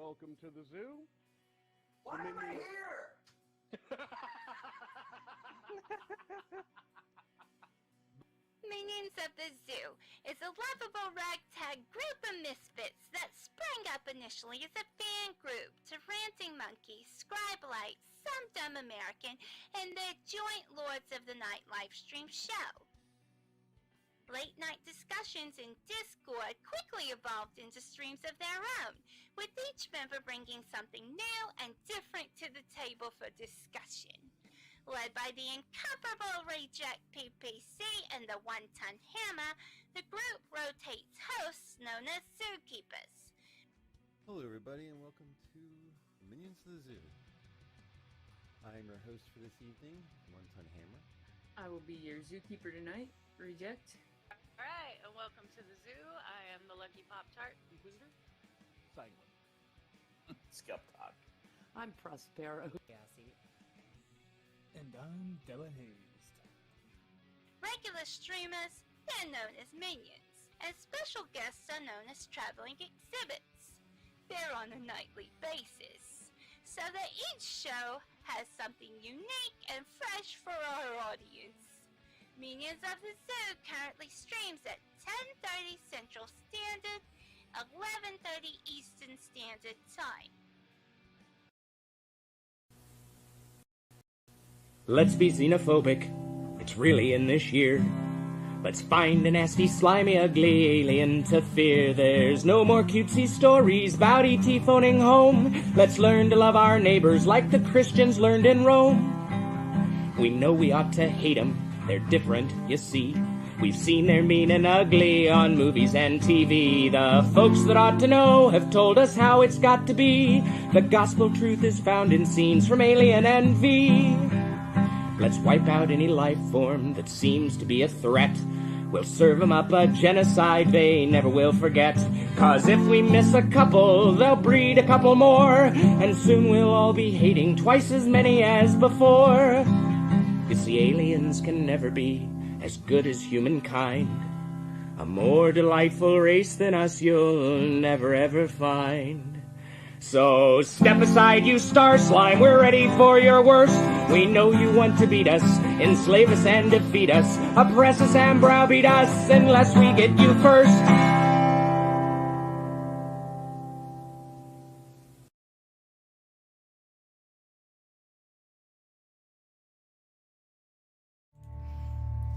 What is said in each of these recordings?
welcome to the zoo. Why am I here? Minions of the Zoo is a lovable ragtag group of misfits that sprang up initially as a fan group to Ranting Monkey, Scribelite, Some Dumb American, and their joint Lords of the Night livestream show. Late night discussions in Discord quickly evolved into streams of their own, with each member bringing something new and different to the table for discussion. Led by the incomparable Rejekt PPC and the one-ton hammer, the group rotates hosts known as Zookeepers. Hello everybody and welcome to Minions of the Zoo. I'm your host for this evening, One-Ton Hammer. I will be your zookeeper tonight, Rejekt. Alright, and welcome to the zoo. I am TheLuckyPoptart. Inquisitor. Sanguine. Skep Tock. I'm Prospero. And I'm Delahazed. Regular streamers, they're known as minions, and special guests are known as traveling exhibits. They're on a nightly basis, so that each show has something unique and fresh for our audience. Minions of the Zoo currently streams at 10:30 Central Standard, 11:30 Eastern Standard Time. Let's be xenophobic, it's really in this year. Let's find a nasty, slimy, ugly alien to fear. There's no more cutesy stories about E.T. phoning home. Let's learn to love our neighbors like the Christians learned in Rome. We know we ought to hate them, they're different, you see. We've seen they're mean and ugly on movies and TV. The folks that ought to know have told us how it's got to be. The gospel truth is found in scenes from Alien and V. Let's wipe out any life form that seems to be a threat. We'll serve them up a genocide they never will forget. 'Cause if we miss a couple, they'll breed a couple more. And soon we'll all be hating twice as many as before. You see, aliens can never be as good as humankind. A more delightful race than us you'll never ever find. So step aside, you star slime, we're ready for your worst. We know you want to beat us, enslave us and defeat us, oppress us and browbeat us unless we get you first.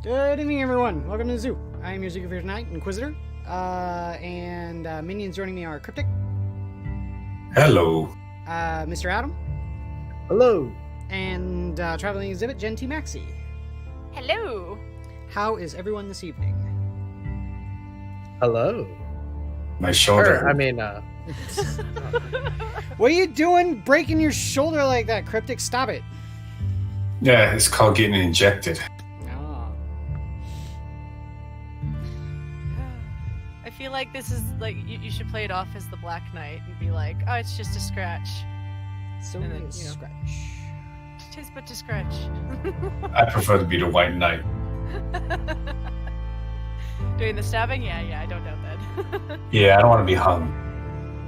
Good evening, everyone. Welcome to the zoo. I am your Zookeeper tonight, Inquisitor. And minions joining me are Cryptic. Hello. Mr. Adam. Hello. And traveling exhibit, JenTMaxi. Hello. How is everyone this evening? Hello. My shoulder. What are you doing breaking your shoulder like that, Cryptic? Stop it. Yeah, it's called getting injected. Oh. I feel like this is like you should play it off as the Black Knight and be like, oh, it's just a scratch. So And then, nice. you know. Scratch. Tis but to scratch. I prefer to be the White Knight. Doing the stabbing? Yeah, I don't doubt that. Yeah, I don't want to be hung.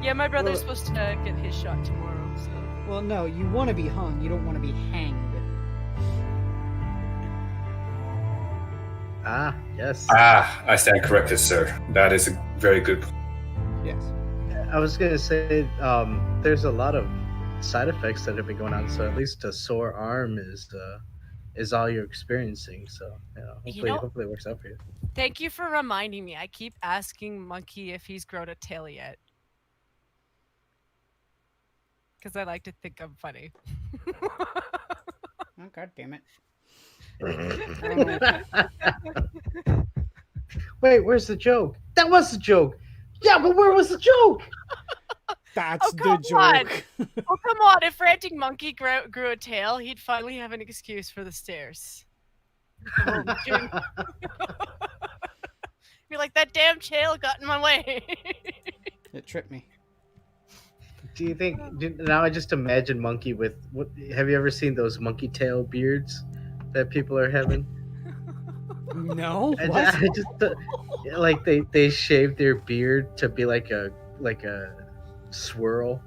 Yeah, my brother's Well- supposed to get his shot tomorrow, so. Well, no, you want to be hung. You don't want to be hanged. Ah, yes. I stand corrected, sir. That is a very good point. Yes. I was gonna say, there's a lot of side effects that have been going on. So at least a sore arm is all you're experiencing. So hopefully it works out for you. Thank you for reminding me. I keep asking Monkey if he's grown a tail yet. Because I like to think I'm funny. Oh, God damn it. Wait, where's the joke? That was the joke. Yeah, but where was the joke? That's Oh, come the joke. Oh, come on. If Ranting Monkey grew a tail, he'd finally have an excuse for the stairs. Be like, that damn tail got in my way. It tripped me. Do you think? Now I just imagine Monkey with. Have you ever seen those monkey tail beards that people are having? No. I What? just like they shave their beard to be like a swirl,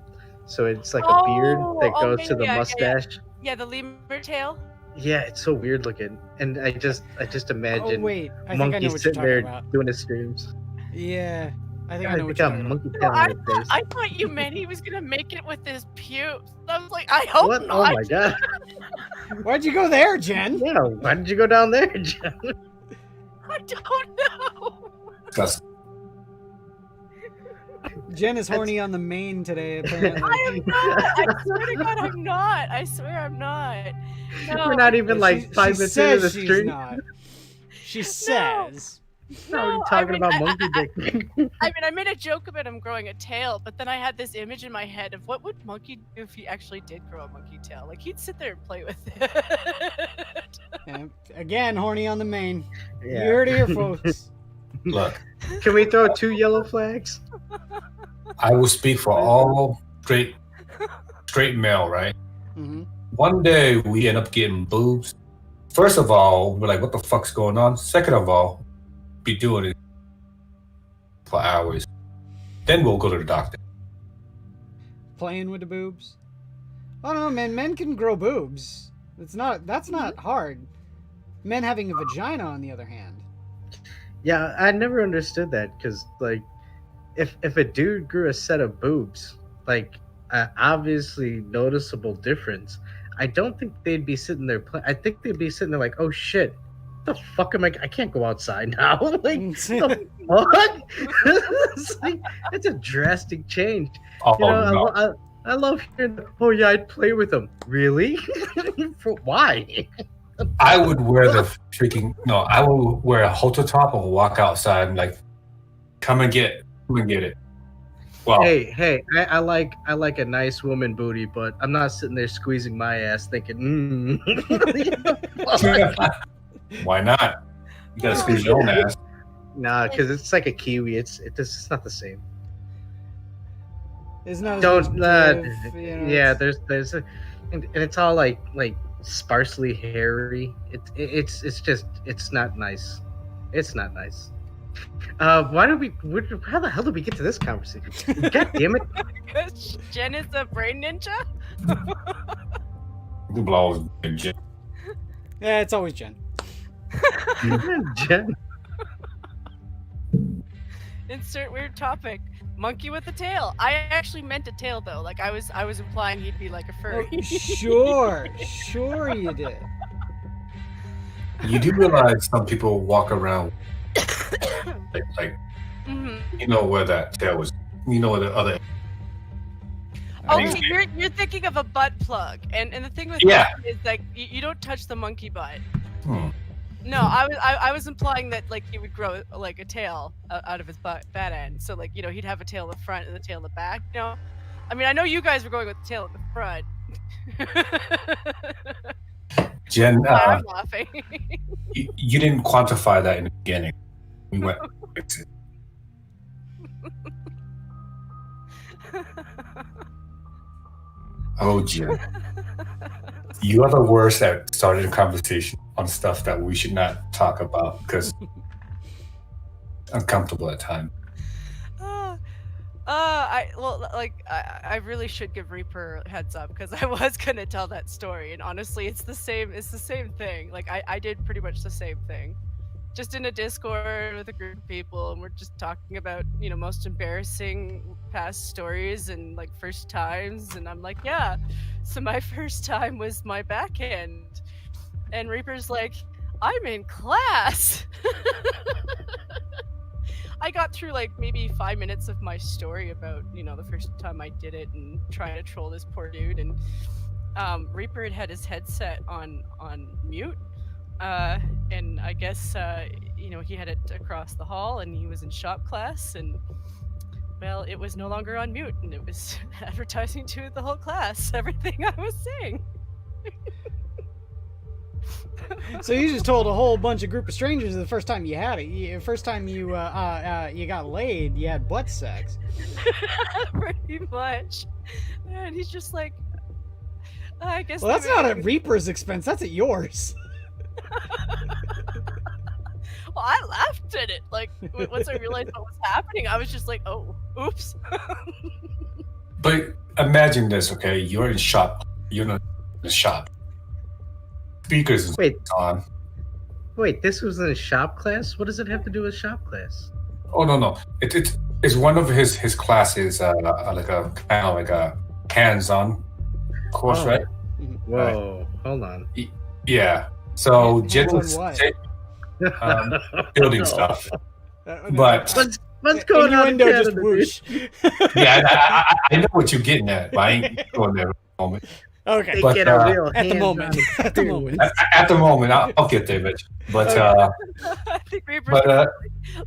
So it's like a beard that goes to maybe, the mustache. Yeah, the lemur tail. Yeah, it's so weird looking, and I just imagine wait, I think I know Monkey what you're sitting talking there about. doing his streams. Yeah, I think I God, know what got you're talking monkey about. tail No, on his face. I thought you meant he was gonna make it with his pubes. I was like, I hope What? not. Oh my god! Why'd you go there, Jen? Yeah, why did you go down there, Jen? I don't know. That's Jen is horny on the main today, apparently. I am not. I swear to God, I'm not. I swear I'm not. No. We're not even like 5 minutes into the she's stream. not. She says. No, talking about monkey dick. I mean, I made a joke about him growing a tail, but then I had this image in my head of what would Monkey do if he actually did grow a monkey tail. Like, he'd sit there and play with it. And again, horny on the main. Yeah. You heard it here, folks. look. Can we throw 2 yellow flags? I will speak for all straight male, right? Mm-hmm. One day we end up getting boobs. First of all, we're like, what the fuck's going on? Second of all, be doing it for hours. Then we'll go to the doctor. Playing with the boobs. I don't know, man. Men can grow boobs. That's not hard. Men having a vagina, on the other hand. Yeah, I never understood that because, like, if a dude grew a set of boobs, like, an obviously noticeable difference, I don't think they'd be sitting there. I think they'd be sitting there like, oh shit, the fuck am I can't go outside now. Like, the fuck? It's like, that's a drastic change. Oh, You know, no. I love hearing, oh yeah, I'd play with them. Really? For why? I would wear the freaking I will wear a halter top and walk outside and like, come and get it. Well, Hey, I like a nice woman booty, but I'm not sitting there squeezing my ass thinking, why not? You gotta squeeze your own ass. Nah, because it's like a kiwi. It's not the same. It's not. Don't. Yeah. There's and it's all like sparsely hairy. It's not nice. It's not nice. How the hell did we get to this conversation? God damn it! Because Jen is a brain ninja? The blows and shit. Yeah, it's always Jen. Jen. Insert weird topic. Monkey with a tail. I actually meant a tail though. Like I was implying he'd be like a furry. Oh, sure you did. You do realize some people walk around like you know where that tail was. You know where the other. Okay, you're thinking of a butt plug, and the thing with Yeah. that is like you don't touch the monkey butt. Hmm. No, I was implying that like he would grow like a tail out of his butt end. So like he'd have a tail in the front and the tail in the back. You know, I mean I know you guys were going with the tail in the front. Jen, I'm laughing. you didn't quantify that in the beginning. We went. Oh, Jen. You are the worst at starting a conversation on stuff that we should not talk about because uncomfortable at times. I really should give Reaper a heads up because I was gonna tell that story, and honestly, it's the same thing. Like I did pretty much the same thing, just in a Discord with a group of people, and we're just talking about most embarrassing past stories and like first times, and I'm like, yeah, so my first time was my backhand, and Reaper's like, I'm in class. I got through like maybe 5 minutes of my story about the first time I did it and trying to troll this poor dude, and Reaper had his headset on mute, and I guess he had it across the hall, and he was in shop class, and well, it was no longer on mute, and it was advertising to the whole class everything I was saying. So you just told a whole bunch of group of strangers the first time you had it. First time you got laid, you had butt sex. Pretty much. And he's just like, I guess. Well, that's not at Reaper's expense. That's at yours. Well, I laughed at it. Like once I realized what was happening, I was just like, oh, oops. But imagine this, okay? You're in shop. You're in the shop. Speakers is Wait. on. Wait, this was in a shop class? What does it have to do with shop class? Oh no. It's one of his classes, like a hands-on course, Oh. right? Whoa, hold on. Yeah. So Jen Hands on was what? building No. stuff, but What's going on in Innuendo Canada, just dude? whoosh. yeah, I know what you're getting at, but I ain't going there at the moment. Okay. They But, get a real at the hands-on moment. At the experience. moment. At the moment, I'll get there, bitch. But I think Reaper's but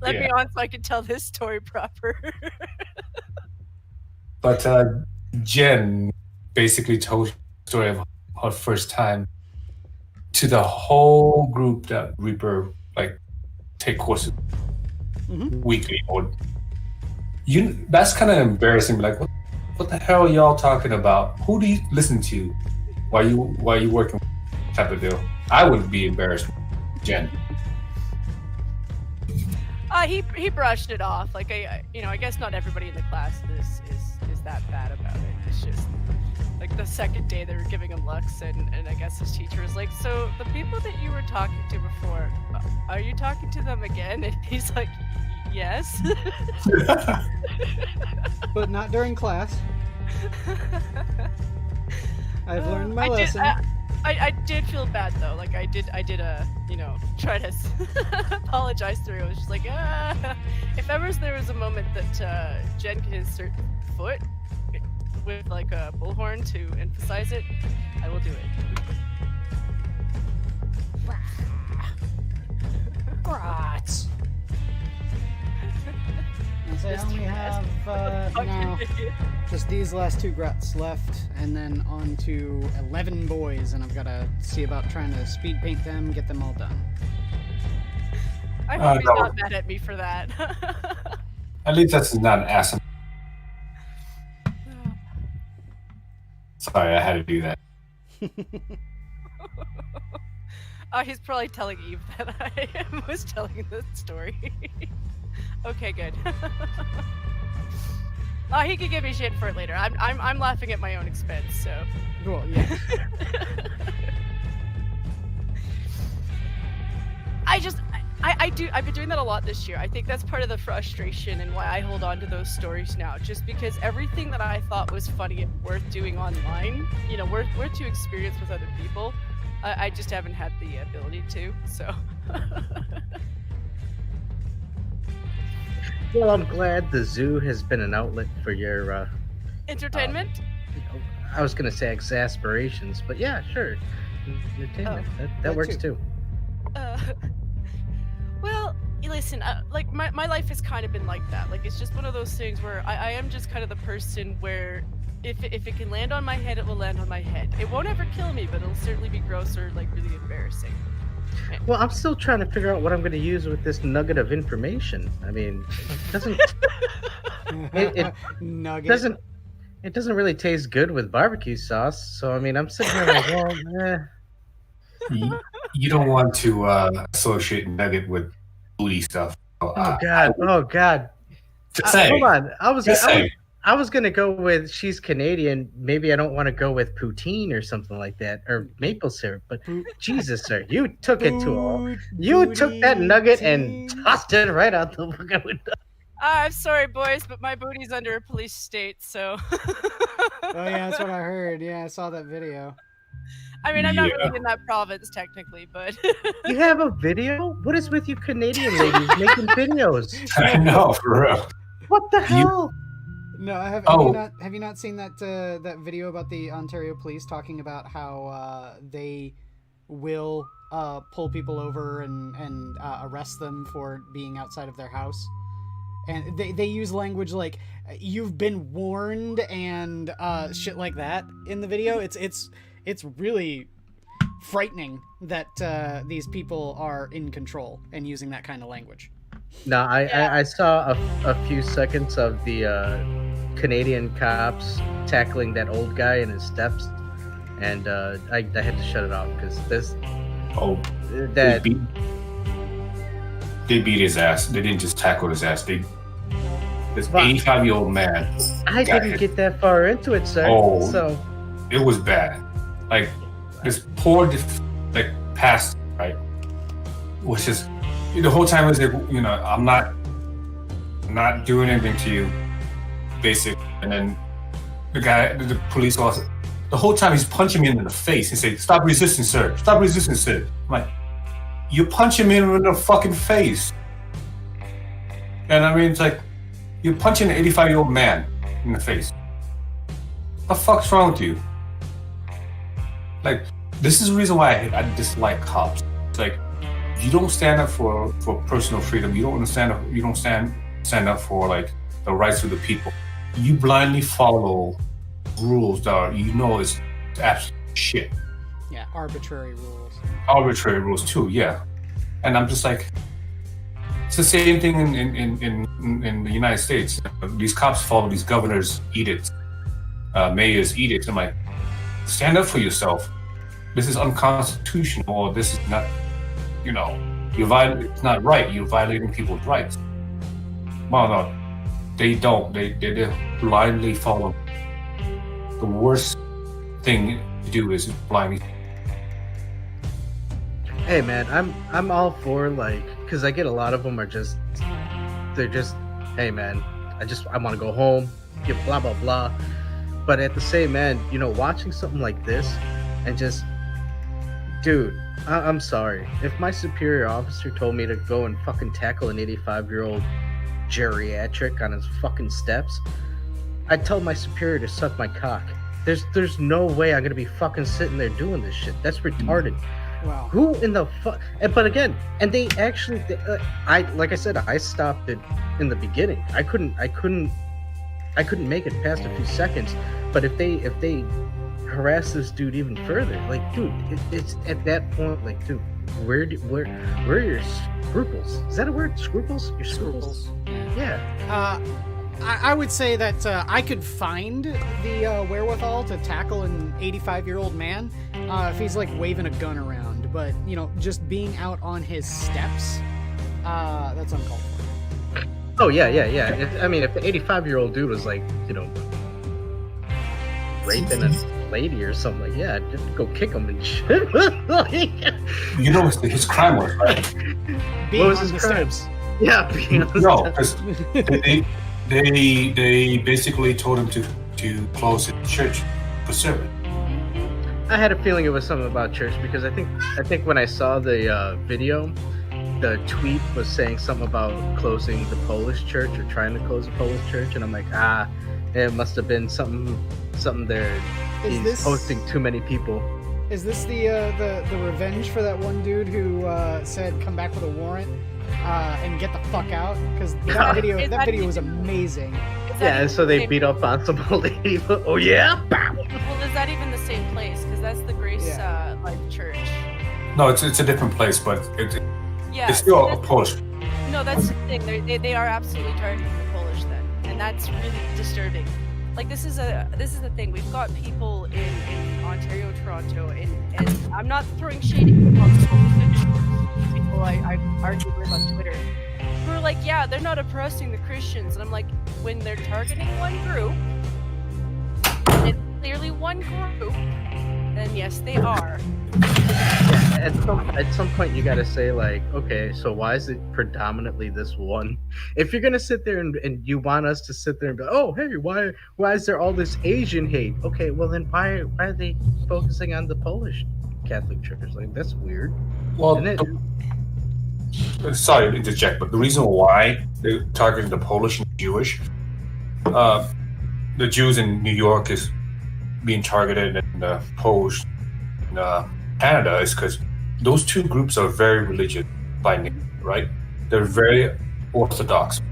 let me yeah. on so I can tell this story proper. But Jen basically told the story of her first time to the whole group that Reaper like take courses weekly. Or that's kind of embarrassing. Like, what the hell are y'all talking about? Who do you listen to while you working type of deal? I would be embarrassed, Jen. He brushed it off. Like I guess not everybody in the class is that bad about it. It's just like the second day they were giving him lux, and I guess his teacher was like, "So the people that you were talking to before, are you talking to them again?" And he's like, "Yes." But not during class. I've learned my lesson. I did feel bad though. Like I did try to apologize through. I was just like, if ever there was a moment that Jen can insert foot with like a bullhorn to emphasize it, I will do it. Grots. So I only have now just these last 2 Grots left, and then on to 11 boys, and I've got to see about trying to speed paint them, get them all done. I hope he's no. not mad at me for that. At least that's not an ass. Sorry, I had to do that. He's probably telling Eve that I was telling the story. Okay, good. He could give me shit for it later. I'm laughing at my own expense, so. Cool, yeah. I've been doing that a lot this year. I think that's part of the frustration and why I hold on to those stories now. Just because everything that I thought was funny and worth doing online, worth to experience with other people, I just haven't had the ability to, so. Well, I'm glad the zoo has been an outlet for your Entertainment? I was gonna say exasperations, but yeah, sure. Entertainment. That that works too. too. Well, listen, like my life has kind of been like that. Like it's just one of those things where I am just kind of the person where if it can land on my head, it will land on my head. It won't ever kill me, but it'll certainly be gross or like really embarrassing. Well, I'm still trying to figure out what I'm going to use with this nugget of information. I mean, it doesn't. it Nugget. It doesn't really taste good with barbecue sauce. So I mean, I'm sitting here like, well, You don't want to associate nugget with booty stuff. Oh God. Just saying. Hold on. Just saying. I was gonna go with she's Canadian. Maybe I don't want to go with poutine or something like that, or maple syrup. But Jesus, sir, you took it to all. You took that nugget and tossed it right out the fucking window. I'm sorry, boys, but my booty's under a police state, so. Oh yeah, that's what I heard. Yeah, I saw that video. I mean, I'm not really in that province technically, but. You have a video? What is with you Canadian ladies making videos? I know, for real. What the hell? No, have you not seen that that video about the Ontario police talking about how they will pull people over and arrest them for being outside of their house, and they use language like "you've been warned" and shit like that in the video. It's really frightening that these people are in control and using that kind of language. No, I saw a few seconds of the Canadian cops tackling that old guy in his steps, and I had to shut it off because they beat his ass. They didn't just tackle his ass. This 85-year-old man I didn't get that far into it, sir. Oh. So It was bad. Like this poor pastor, right? Was just the whole time was like, I'm not doing anything to you, basically. And then the police officer, the whole time he's punching me in the face and saying, "Stop resisting, sir. Stop resisting, sir." I'm like, you punch him in the fucking face. And I mean, it's like, you're punching an 85-year-old man in the face. What the fuck's wrong with you? Like, this is the reason why I dislike cops. It's like, you don't stand up for personal freedom. You don't stand up for like the rights of the people. You blindly follow rules that are, is absolute shit. Yeah, arbitrary rules. Arbitrary rules too, yeah. And I'm just like, it's the same thing in the United States. These cops follow these governors' edicts, mayor's edicts. I'm like, stand up for yourself. This is unconstitutional, or this is not, it's not right. You're violating people's rights. Well, no, they don't. They blindly follow. The worst thing to do is blindly. hey man, I'm all for because I get a lot of them they're just, hey man, I want to go home, blah blah blah. But at the same end, watching something like this and just, dude, I'm sorry. If my superior officer told me to go and fucking tackle an 85-year-old geriatric on his fucking steps, I'd tell my superior to suck my cock. There's no way I'm gonna be fucking sitting there doing this shit. That's retarded. Wow. Who in the fuck? But again, and they actually, like I said, I stopped it in the beginning. I couldn't make it past a few seconds. But if they harass this dude even further, dude, it's at that point, dude, where are your scruples? Is that a word? Scruples? Your scruples? Yeah. I would say that I could find the wherewithal to tackle an 85-year-old man if he's waving a gun around. But just being out on his steps, that's uncalled for. Oh yeah. If the 85-year-old dude was raping a lady or something, just go kick him and shit. His crime was, right? Being what was on his the crime? steps. Yeah, being on the No, steps. because they basically told him to close his church for service. I had a feeling it was something about church because I think when I saw the video, the tweet was saying something about closing the Polish church or trying to close the Polish church, and I'm like, it must have been something there. He's hosting too many people. Is this the revenge for that one dude who said come back with a warrant and get the fuck out? Because that video was amazing. Yeah, so they beat up on some old lady. Oh yeah. Well, is that even the same place? Because that's the Grace Life Church. No, it's a different place, but it's still a Polish. No, that's the thing. They are absolutely targeting the Polish then, and that's really disturbing. This is the thing. We've got people in Ontario, Toronto, and I'm not throwing shade at people I argue with on Twitter who are like, yeah, they're not oppressing the Christians, and I'm like, when they're targeting one group, and it's clearly one group, then yes, they are. At some point you gotta say okay, so why is it predominantly this one? If you're gonna sit there and you want us to sit there and go, oh hey, why is there all this Asian hate? Okay, well then why are they focusing on the Polish Catholic Church? That's weird. Well, sorry to interject, but the reason why they're targeting the Polish and Jewish, the Jews in New York is being targeted, and the Polish in Canada is because those two groups are very religious by nature, right? They're very orthodox.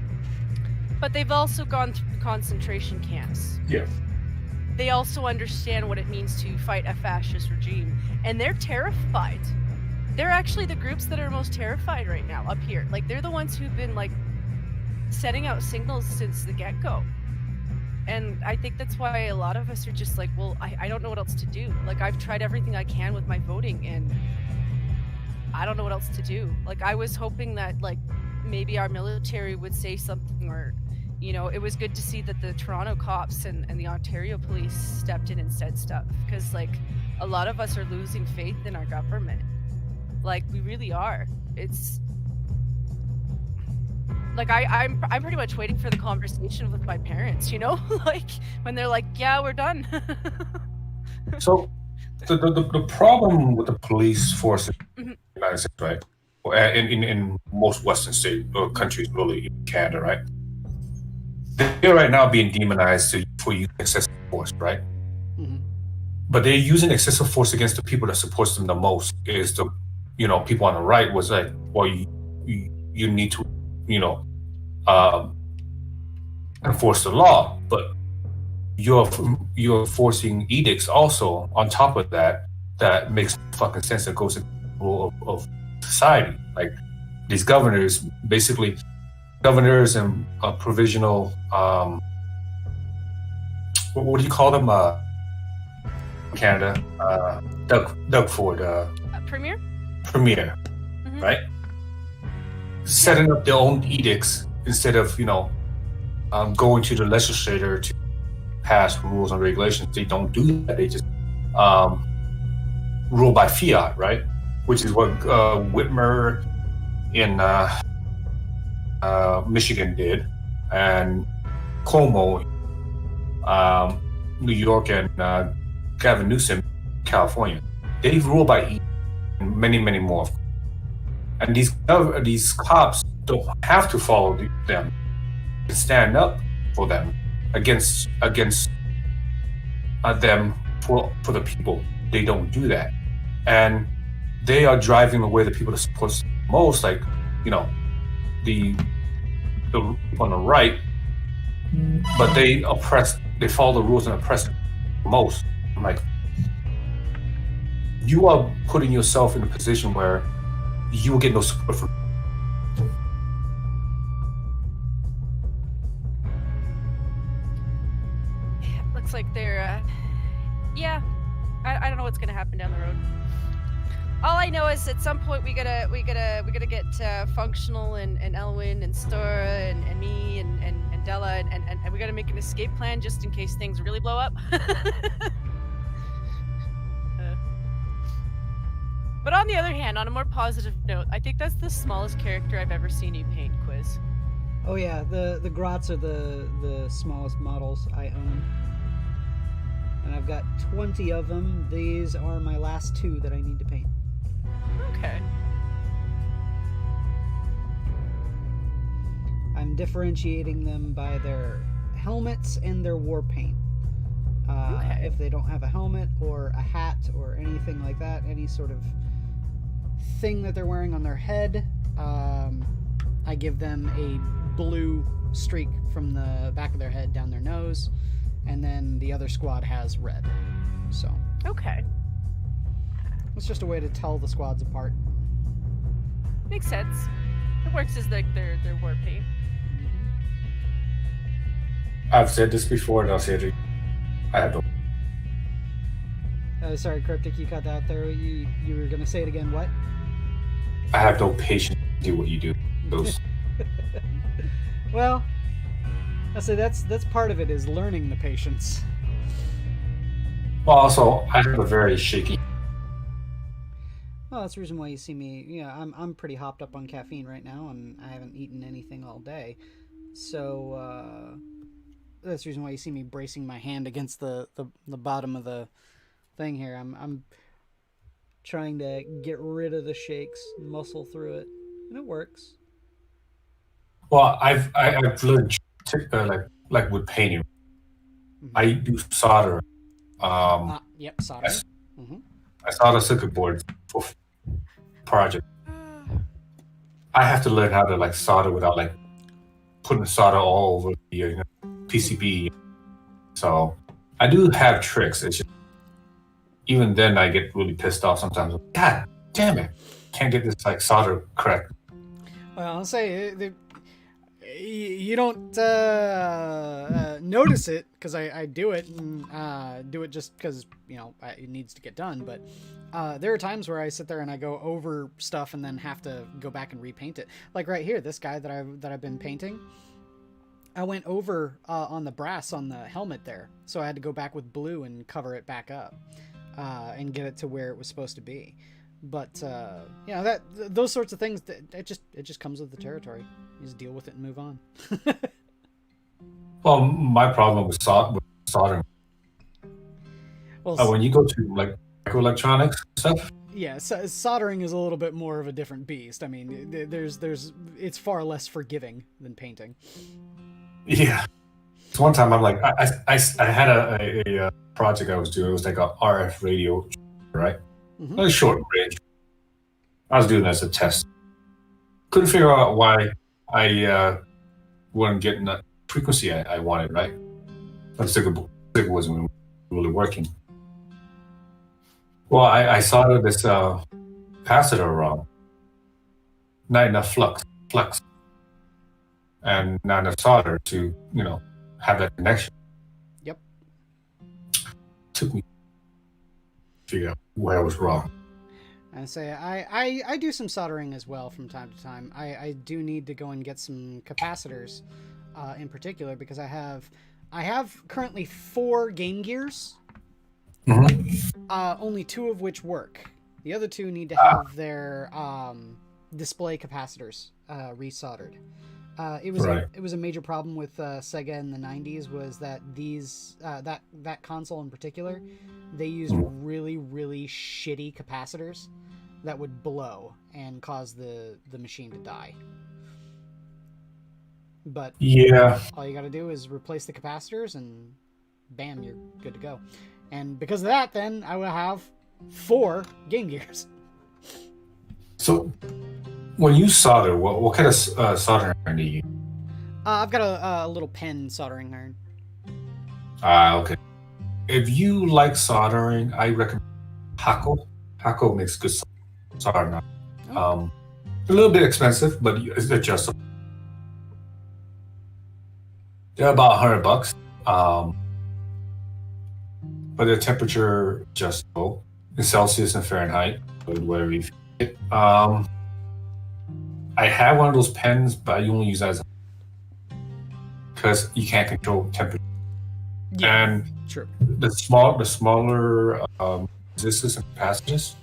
But they've also gone through concentration camps. Yeah. They also understand what it means to fight a fascist regime, and they're terrified. They're actually the groups that are most terrified right now up here. They're the ones who've been setting out signals since the get-go. And I think that's why a lot of us are just well, I don't know what else to do. I've tried everything I can with my voting, and I don't know what else to do. I was hoping that maybe our military would say something, or you know, it was good to see that the Toronto cops and the Ontario police stepped in and said stuff, because like a lot of us are losing faith in our government. Like, we really are. It's like I'm pretty much waiting for the conversation with my parents, you know, like when they're like, yeah, we're done. So the problem with the police force in the United States, right? In most Western state or countries, really, Canada, right? They're right now being demonized for using excessive force, right? Mhm. But they're using excessive force against the people that support them the most. Is the, you know, people on the right was like, well, you need to, you know, enforce the law, but you're forcing edicts also on top of that makes fucking sense, that goes against the rule of society. Like these governors, basically governors and provisional what do you call them, Canada, Doug Ford, Premier, mm-hmm. Right, setting up their own edicts instead of, you know, going to the legislator to pass rules and regulations. They don't do that. They just rule by fiat, right? Which is what Whitmer in Michigan did, and Cuomo, New York, and Gavin Newsom, California. They rule by edict, and many, many more. And these cops don't have to follow them. They stand up for them against them for the people. They don't do that, and they are driving away the people that support them most. Like, you know, the on the right, but they follow the rules and oppress most. I'm like, you are putting yourself in a position where you will get no support from. looks like they're yeah, I don't know what's gonna happen down the road. All I know is at some point we gotta get Functional and Elwyn and Stora and me and Della and we gotta make an escape plan just in case things really blow up. But on the other hand, on a more positive note, I think that's the smallest character I've ever seen you paint, Quiz. Oh yeah, the Grots are the smallest models I own. And I've got 20 of them. These are my last 2 that I need to paint. Okay. I'm differentiating them by their helmets and their war paint. Okay. If they don't have a helmet or a hat or anything like that, any sort of thing that they're wearing on their head, I give them a blue streak from the back of their head down their nose, and then the other squad has red. So Okay. it's just a way to tell the squads apart. Makes sense. It works as like their war paint. I've said this before, and I'll say it again. I have no. Sorry, Cryptic, you cut out there. You were gonna say it again. What? I have no patience to do what you do. Those. Well, I say that's part of it, is learning the patience. Well, also, I have a very shaky. Well, that's the reason why you see me. Yeah, I'm pretty hopped up on caffeine right now, and I haven't eaten anything all day. So that's the reason why you see me bracing my hand against the bottom of the thing here. I'm trying to get rid of the shakes, muscle through it, and it works. Well, I've learned like with painting. Mm-hmm. I do solder. Yep, solder. I solder circuit boards for project. I have to learn how to like solder without like putting solder all over the PCB. So I do have tricks. It's just, even then I get really pissed off sometimes. God damn it! Can't get this like solder correct. Well, I'll say you don't notice it because I do it and do it just because, you know, it needs to get done. But there are times where I sit there and I go over stuff and then have to go back and repaint it. Like right here, this guy that I've been painting. I went over on the brass on the helmet there, so I had to go back with blue and cover it back up and get it to where it was supposed to be. But you know, those sorts of things, it just comes with the territory. You just deal with it and move on. Well, my problem with soldering. Well, When you go to like microelectronics stuff. Yeah, soldering is a little bit more of a different beast. I mean, it's far less forgiving than painting. Yeah. So one time I'm like, I had a project I was doing. It was like a RF radio, right? Mm-hmm. Like short range. I was doing that as a test. Couldn't figure out why I wasn't getting the frequency I wanted, right? The signal wasn't really working. Well, I soldered this capacitor wrong. Not enough flux, and not enough solder to, have that connection. Yep. Took me to figure out where I was wrong. And say I do some soldering as well from time to time. I do need to go and get some capacitors, in particular, because I have currently 4 Game Gears. Mm-hmm. Only 2 of which work. The other 2 need to have their display capacitors resoldered. It was a major problem with Sega in the 90s, was that that console in particular, they used really, really shitty capacitors that would blow and cause the machine to die. But yeah, all you got to do is replace the capacitors and bam, you're good to go. And because of that, then I will have 4 Game Gears. So, when you solder, what kind of soldering iron do you use? I've got a little pen soldering iron. Okay. If you like soldering, I recommend Hakko. Hakko makes good soldering iron. A little bit expensive, but it's adjustable. They're about $100. But the temperature adjustable in Celsius and Fahrenheit, whatever you fit. I have one of those pens, but I only use that because you can't control temperature. Yeah, and true. The smaller resistors and capacitors,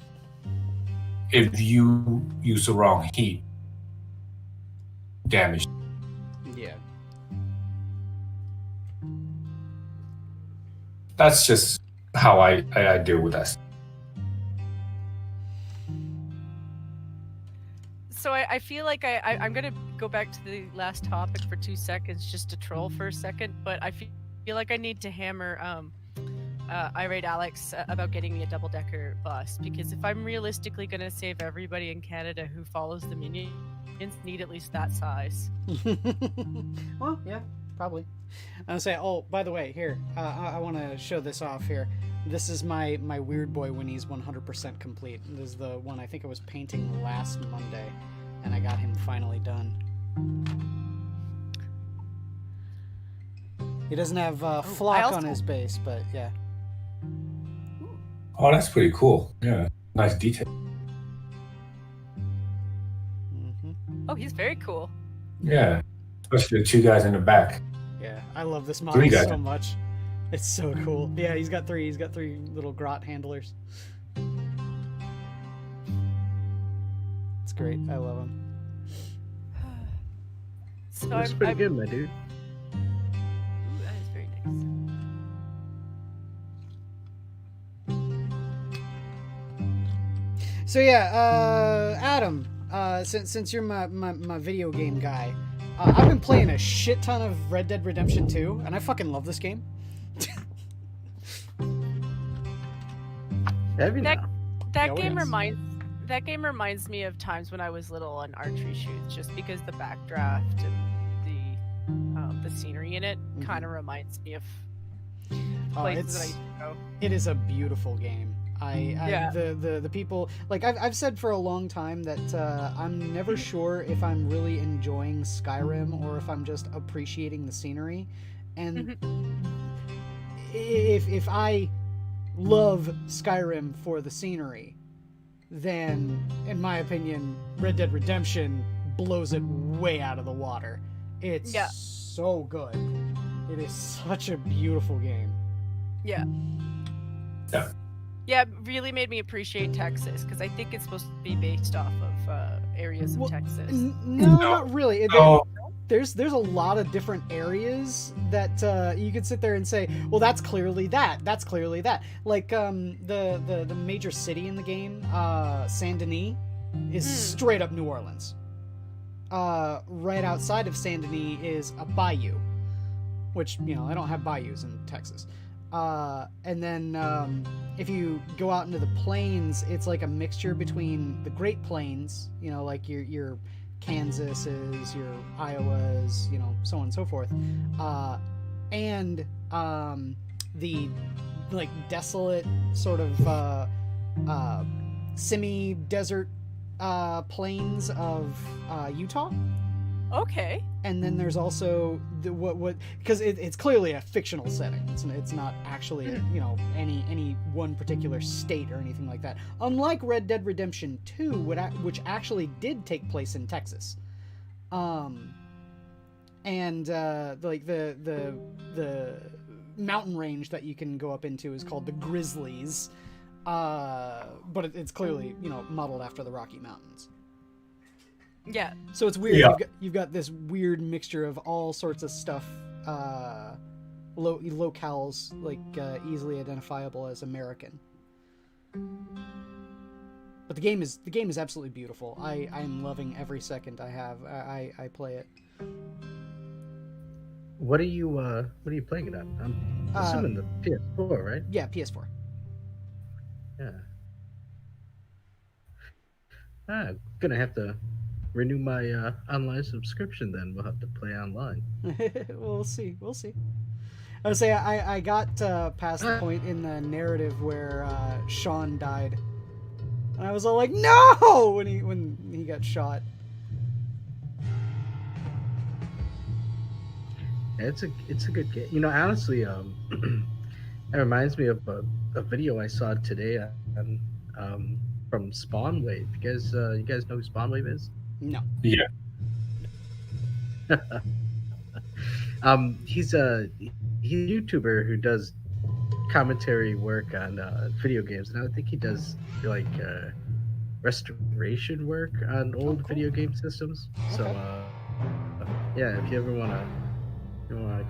if you use the wrong heat, damage. Yeah. That's just how I deal with that. So I feel like I'm going to go back to the last topic for 2 seconds just to troll for a second, but I feel like I need to hammer Irate Alex about getting me a double-decker bus, because if I'm realistically going to save everybody in Canada who follows the Minions, need at least that size. Well, yeah, probably. I'll say, oh, by the way, here, I want to show this off here. This is my Weird Boy when he's 100% complete. This is the one I think I was painting last Monday, and I got him finally done. He doesn't have flock on his base, but yeah. Oh, that's pretty cool. Yeah, nice detail. Mm-hmm. Oh, he's very cool. Yeah, especially the 2 guys in the back. Yeah, I love this model so much. It's so cool. Yeah, he's got 3 little grot handlers. It's great. I love him. So That's pretty good, my dude. Ooh, that is very nice. So yeah, Adam, since you're my video game guy, I've been playing a shit ton of Red Dead Redemption 2, and I fucking love this game. That game reminds me of times when I was little on archery shoots, just because the backdraft and the scenery in it kind of reminds me of places that I used to go. It is a beautiful game. The people, like I've said for a long time that I'm never sure if I'm really enjoying Skyrim or if I'm just appreciating the scenery, and if I love Skyrim for the scenery, then in my opinion Red Dead Redemption blows it way out of the water. It's so good. It is such a beautiful game. Yeah. Yeah. Yeah, it really made me appreciate Texas because I think it's supposed to be based off of areas of Texas. No, not really. No. There's a lot of different areas that you could sit there and say, well, that's clearly that. That's clearly that. Like the major city in the game, Saint Denis, is straight up New Orleans. Right outside of Saint Denis is a bayou, which, you know, I don't have bayous in Texas. And then if you go out into the plains, it's like a mixture between the Great Plains, you know, like your Kansases, your Iowas, you know, so on and so forth, and the like desolate sort of semi-desert plains of Utah. Okay. And then there's also the what because it's clearly a fictional setting. It's not actually you know, any one particular state or anything like that. Unlike Red Dead Redemption 2, which actually did take place in Texas. And like the mountain range that you can go up into is called the Grizzlies. But it's clearly, you know, modeled after the Rocky Mountains. Yeah. So it's weird. Yeah. You've got this weird mixture of all sorts of stuff, locales like easily identifiable as American. But the game is absolutely beautiful. I'm loving every second I have. I play it. What are you playing it on? I'm assuming the PS4, right? Yeah, PS4. Yeah. I'm gonna have to renew my online subscription then. We'll have to play online. We'll see. I would say I got past the point in the narrative where Sean died, and I was all like, "No!" when he got shot. It's a good game. You know, honestly, it reminds me of a video I saw today on from Spawnwave. You guys know who Spawnwave is? No. Yeah. He's a YouTuber who does commentary work on video games, and I think he does like restoration work on old video game systems. Okay. So yeah, if you ever want to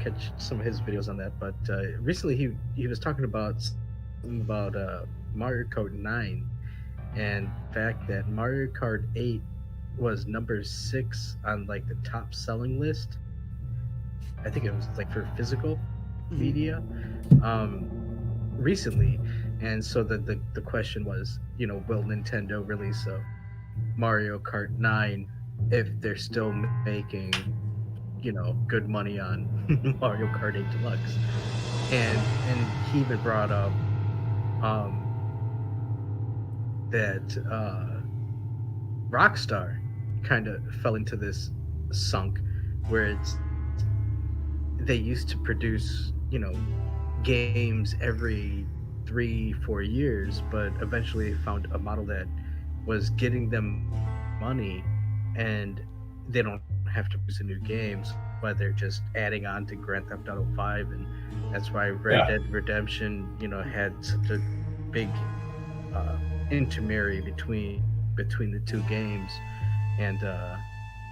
catch some of his videos on that. But recently he was talking about Mario Kart 9 and the fact that Mario Kart 8 was number 6 on like the top selling list. I think it was like for physical media recently. And so the question was, you know, will Nintendo release a Mario Kart 9 if they're still making, you know, good money on Mario Kart 8 Deluxe? And he even brought up that Rockstar kind of fell into this sunk where they used to produce, you know, games every 3-4 years, but eventually they found a model that was getting them money and they don't have to produce new games, but they're just adding on to Grand Theft Auto 5, and that's why Red Dead Redemption, you know, had such a big intermarry between the two games. And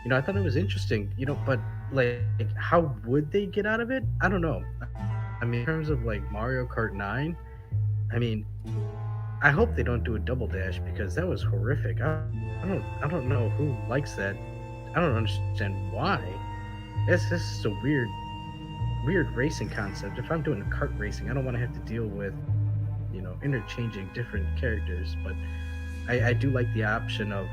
you know, I thought it was interesting, you know, but like how would they get out of it? I don't know. I mean, in terms of like Mario Kart 9, I mean, I hope they don't do a double dash because that was horrific. I don't know who likes that. I don't understand why. This is a weird racing concept. If I'm doing kart racing, I don't want to have to deal with, you know, interchanging different characters. But I do like the option of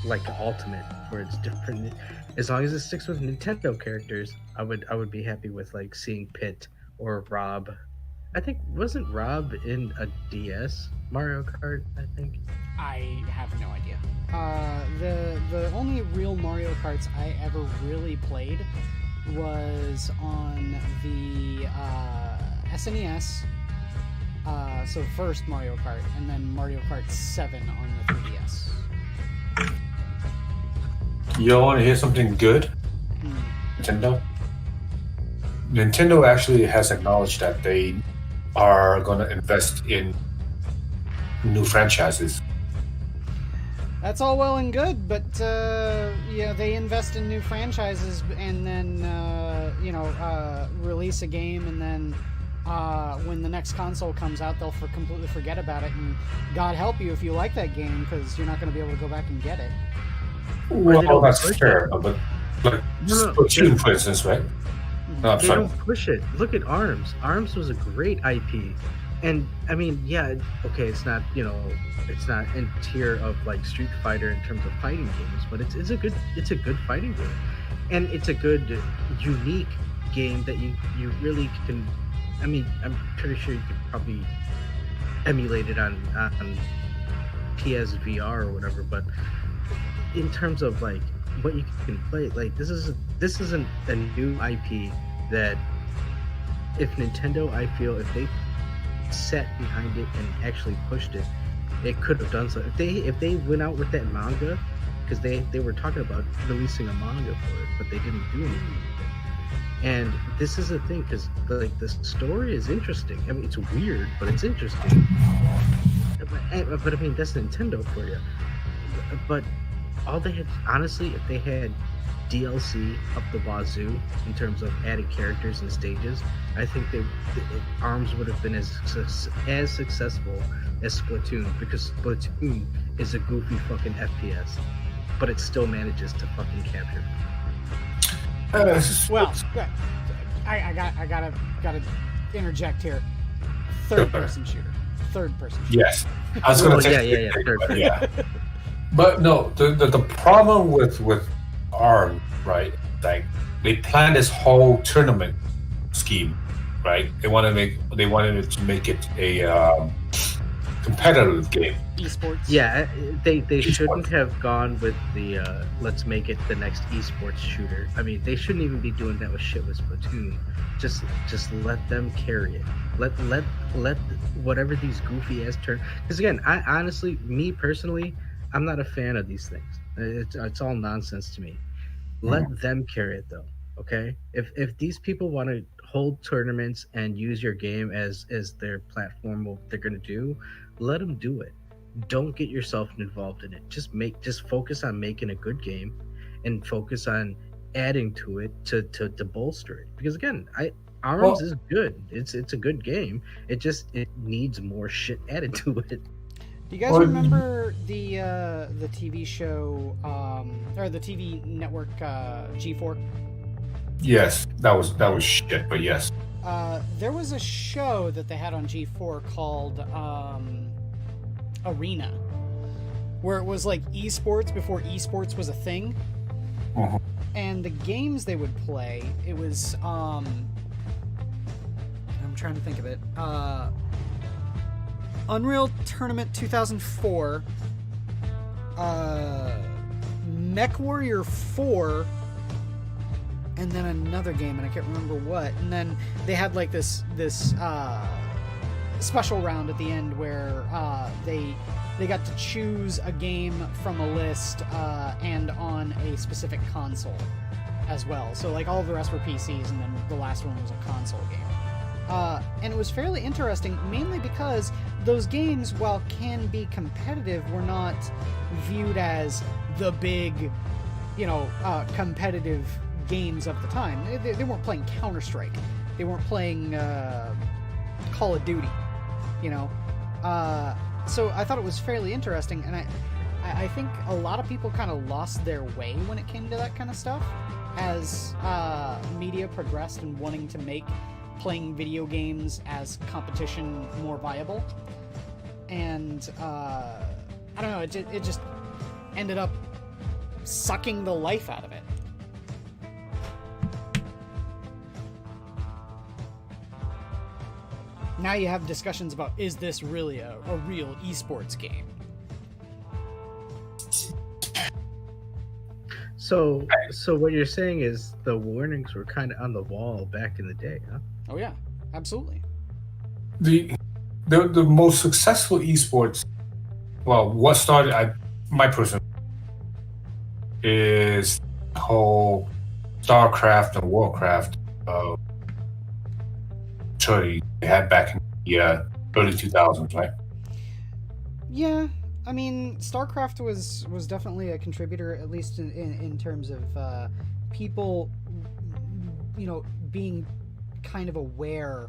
like Ultimate, where it's different. As long as it sticks with Nintendo characters, I would be happy with like seeing Pit or Rob. I think wasn't Rob in a DS Mario Kart? I think. I have no idea. The only real Mario Karts I ever really played was on the SNES. So first Mario Kart, and then Mario Kart 7 on the 3DS. You want to hear something good? Nintendo. Nintendo actually has acknowledged that they are going to invest in new franchises. That's all well and good, but they invest in new franchises and then release a game, and then when the next console comes out, they'll completely forget about it. And God help you if you like that game, because you're not going to be able to go back and get it. Well, that's fair, but Splatoon, for instance, right? No, I'm they sorry. don't push it. Look at ARMS. ARMS was a great IP, and I mean, yeah, okay, it's not in tier of like Street Fighter in terms of fighting games, but it's a good fighting game, and it's a good unique game that you really can. I mean, I'm pretty sure you could probably emulate it on PSVR or whatever, but in terms of like what you can play, like this isn't a new IP that if Nintendo, I feel, if they sat behind it and actually pushed it, it could have done so. If they went out with that manga, because they were talking about releasing a manga for it, but they didn't do anything with it. And this is the thing, because like the story is interesting. I mean, it's weird, but it's interesting. But I mean, that's Nintendo for you. But all they had, honestly, if they had DLC up the wazoo in terms of added characters and stages, I think ARMS would have been as successful as Splatoon, because Splatoon is a goofy fucking FPS, but it still manages to fucking capture. Well, I gotta interject here. Third person shooter. Yes, I was going to say third person. Yeah. But no, the problem with ARM, right? Like they planned this whole tournament scheme, right? They wanted to make it a competitive game. Esports. Yeah, they shouldn't have gone with the let's make it the next esports shooter. I mean, they shouldn't even be doing that with Splatoon. Just let them carry it. Let whatever these goofy ass turn. Because again, I honestly, me personally, I'm not a fan of these things. It's all nonsense to me. Let them carry it though, okay? If these people want to hold tournaments and use your game as their platform, what they're gonna do, let them do it. Don't get yourself involved in it. Just focus on making a good game, and focus on adding to it to bolster it. Because again, ARMS is good. It's a good game. It needs more shit added to it. Do you guys remember the TV show or the TV network G4? Yes, that was shit, but yes. There was a show that they had on G4 called Arena, where it was like esports before esports was a thing. And the games they would play, it was I'm trying to think of it. Unreal Tournament 2004, MechWarrior 4, and then another game, and I can't remember what. And then they had like this special round at the end where they got to choose a game from a list and on a specific console as well. So like all of the rest were PCs, and then the last one was a console game. And it was fairly interesting, mainly because those games, while can be competitive, were not viewed as the big, competitive games of the time. They weren't playing Counter-Strike. They weren't playing Call of Duty, So I thought it was fairly interesting, and I think a lot of people kind of lost their way when it came to that kind of stuff as media progressed and wanting to make playing video games as competition more viable. And I don't know, it just ended up sucking the life out of it. Now you have discussions about, is this really a real esports game? So what you're saying is the warnings were kind of on the wall back in the day, huh? Oh yeah, absolutely. The most successful esports, well, what started, my personal, is the whole StarCraft and Warcraft story they had back in the early 2000s, right? Yeah, I mean, StarCraft was definitely a contributor, at least in terms of people, being kind of aware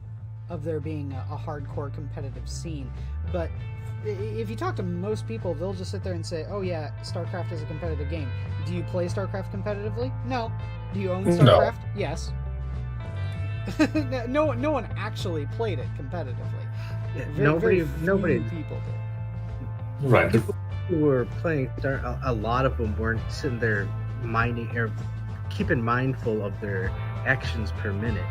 of there being a hardcore competitive scene. But if you talk to most people, they'll just sit there and say, "Oh yeah, StarCraft is a competitive game." Do you play StarCraft competitively? No. Do you own StarCraft? No. Yes. no one actually played it competitively. Yeah, very nobody few people did. Right. People who were playing a lot of them weren't sitting there minding or keeping mindful of their actions per minute.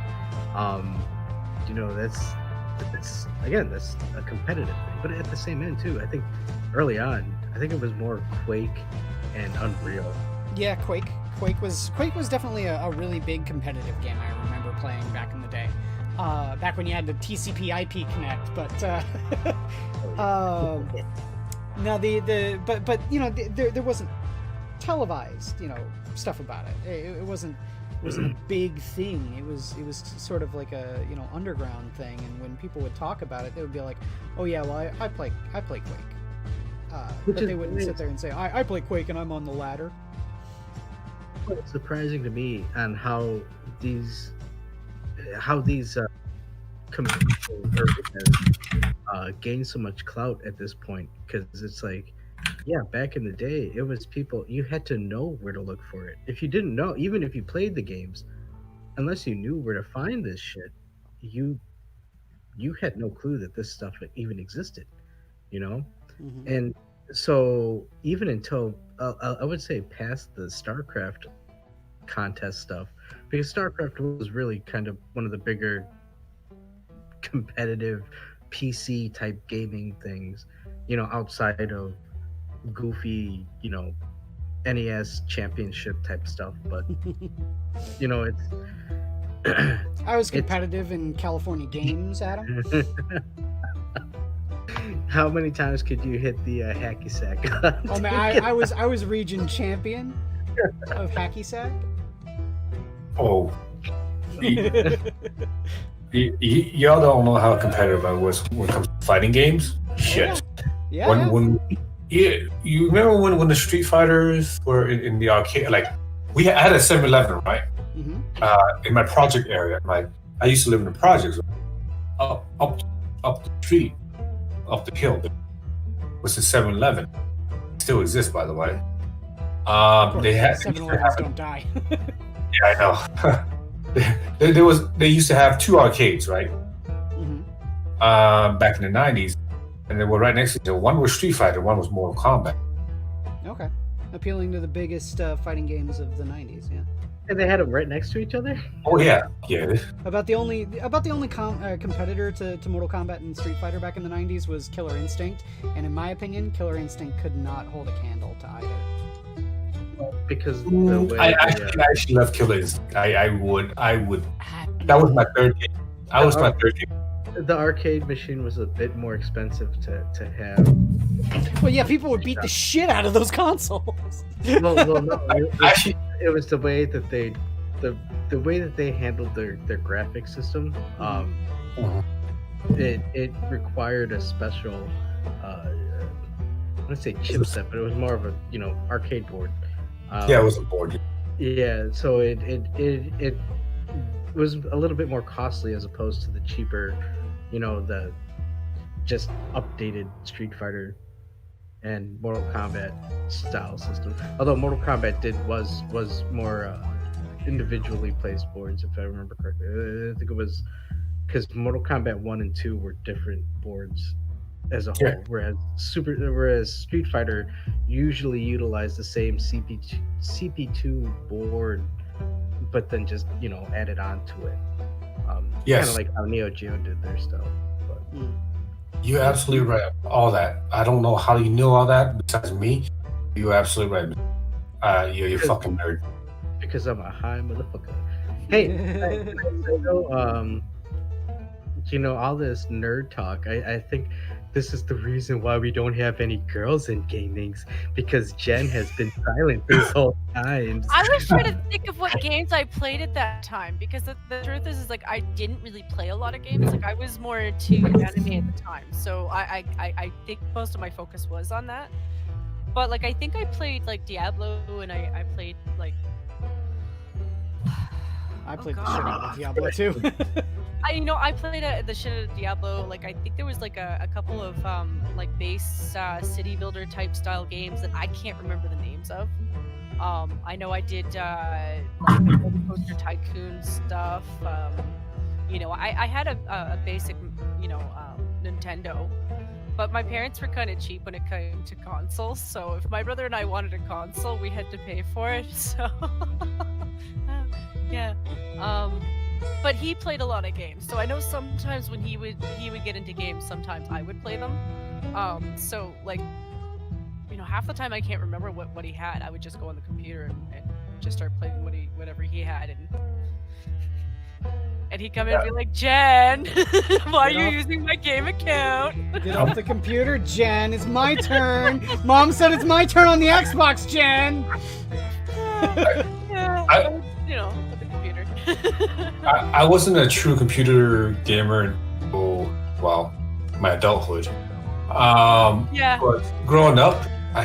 That's a competitive thing. But at the same end too, I think early on, it was more Quake and Unreal. Yeah, Quake was definitely a really big competitive game. I remember playing back in the day. Back when you had the TCP/IP connect, but now there wasn't televised stuff about it. It wasn't a big thing. It was sort of like a underground thing. And when people would talk about it, they would be like, "Oh yeah, well I play Quake," but they wouldn't sit there and say, "I play Quake and I'm on the ladder." It's surprising to me on how these gain so much clout at this point, because it's like, yeah, back in the day, it was people, you had to know where to look for it. If you didn't know, even if you played the games, unless you knew where to find this shit, you had no clue that this stuff even existed, Mm-hmm. And so even until I would say past the StarCraft contest stuff, because StarCraft was really kind of one of the bigger competitive PC type gaming things, outside of goofy, NES championship type stuff. But it's I was competitive in California games, Adam. How many times could you hit the hacky sack? Oh man, I was region champion of hacky sack. Oh, y'all don't know how competitive I was when it comes to fighting games. Shit. Yeah. You remember when the Street Fighters were in the arcade? Like, I had a 7-Eleven, right? Mm-hmm. In my project area. I used to live in the projects. Up the street, up the hill, was the 7-Eleven. Still exists, by the way. They had 7-Elevens don't die. Yeah, I know. They used to have 2 arcades, right? Mm-hmm. Back in the 90s, and they were right next to each other. One was Street Fighter, one was Mortal Kombat. Okay, appealing to the biggest fighting games of the 90s, yeah. And they had them right next to each other. Oh yeah. About the only competitor to Mortal Kombat and Street Fighter back in the 90s was Killer Instinct, and in my opinion, Killer Instinct could not hold a candle to either. Because I actually love Killer Instinct. I would. That was my third game. My third game. The arcade machine was a bit more expensive to have. Well, yeah, people would beat the shit out of those consoles. No, it was the way that they handled their graphics system. It required a special, I wouldn't say chipset, but it was more of a arcade board. Yeah, it was a board. Yeah, so it was a little bit more costly as opposed to the cheaper, the just updated Street Fighter and Mortal Kombat style system. Although Mortal Kombat was more individually placed boards, if I remember correctly. I think it was because Mortal Kombat 1 and 2 were different boards as a whole, whereas Street Fighter usually utilized the same CP2 board, but then just added on to it. Yes. Kind of like how Neo Geo did their stuff. But. You're absolutely right. All that. I don't know how you knew all that besides me. You're absolutely right. You're a fucking nerd. Because I'm a high motherfucker. Hey, all this nerd talk, I think this is the reason why we don't have any girls in gamings, because Jen has been silent this whole time. I was trying to think of what games I played at that time, because the truth is like I didn't really play a lot of games. Like I was more into anime at the time, so I think most of my focus was on that. But like I think I played like Diablo, and I played like I played the shit out of Diablo too. I played the shit out of Diablo. Like I think there was like a couple of like base city builder type style games that I can't remember the names of. I know I did like roller coaster tycoon stuff. I had a basic Nintendo, but my parents were kind of cheap when it came to consoles. So if my brother and I wanted a console, we had to pay for it. So yeah. But he played a lot of games, so I know sometimes when he would get into games, sometimes I would play them. So like, half the time I can't remember what he had. I would just go on the computer and just start playing whatever he had, and he'd come in and be like, Jen, why are you using my game account? Get off the computer, Jen. It's my turn. Mom said it's my turn on the Xbox, Jen. With the computer. I wasn't a true computer gamer until, well, my adulthood. Yeah. But growing up, I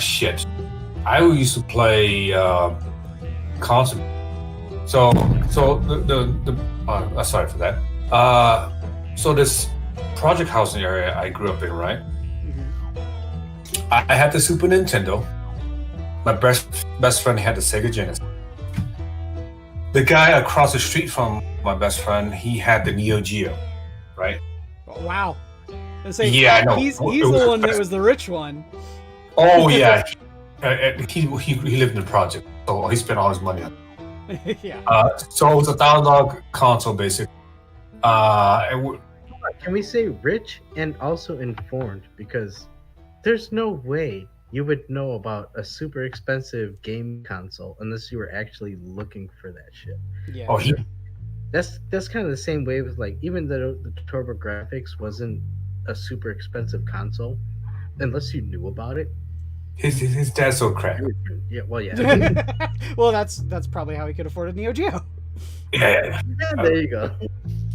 used to play console. So sorry for that. So this project housing area I grew up in, right? Mm-hmm. I had the Super Nintendo. My best friend had the Sega Genesis. The guy across the street from my best friend, he had the Neo Geo, right? Oh, wow. Say, yeah, I know. He's the one that was the rich one. Oh yeah, he lived in the project, so he spent all his money on it. Yeah. So it was $1,000 console, basically. Can we say rich and also informed? Because there's no way you would know about a super expensive game console unless you were actually looking for that shit. Yeah. Oh, That's kind of the same way with like, even though the TurboGrafx wasn't a super expensive console, unless you knew about it. His dad's so crap. Yeah, well, yeah. Well, that's probably how he could afford a Neo Geo. Yeah. There you go.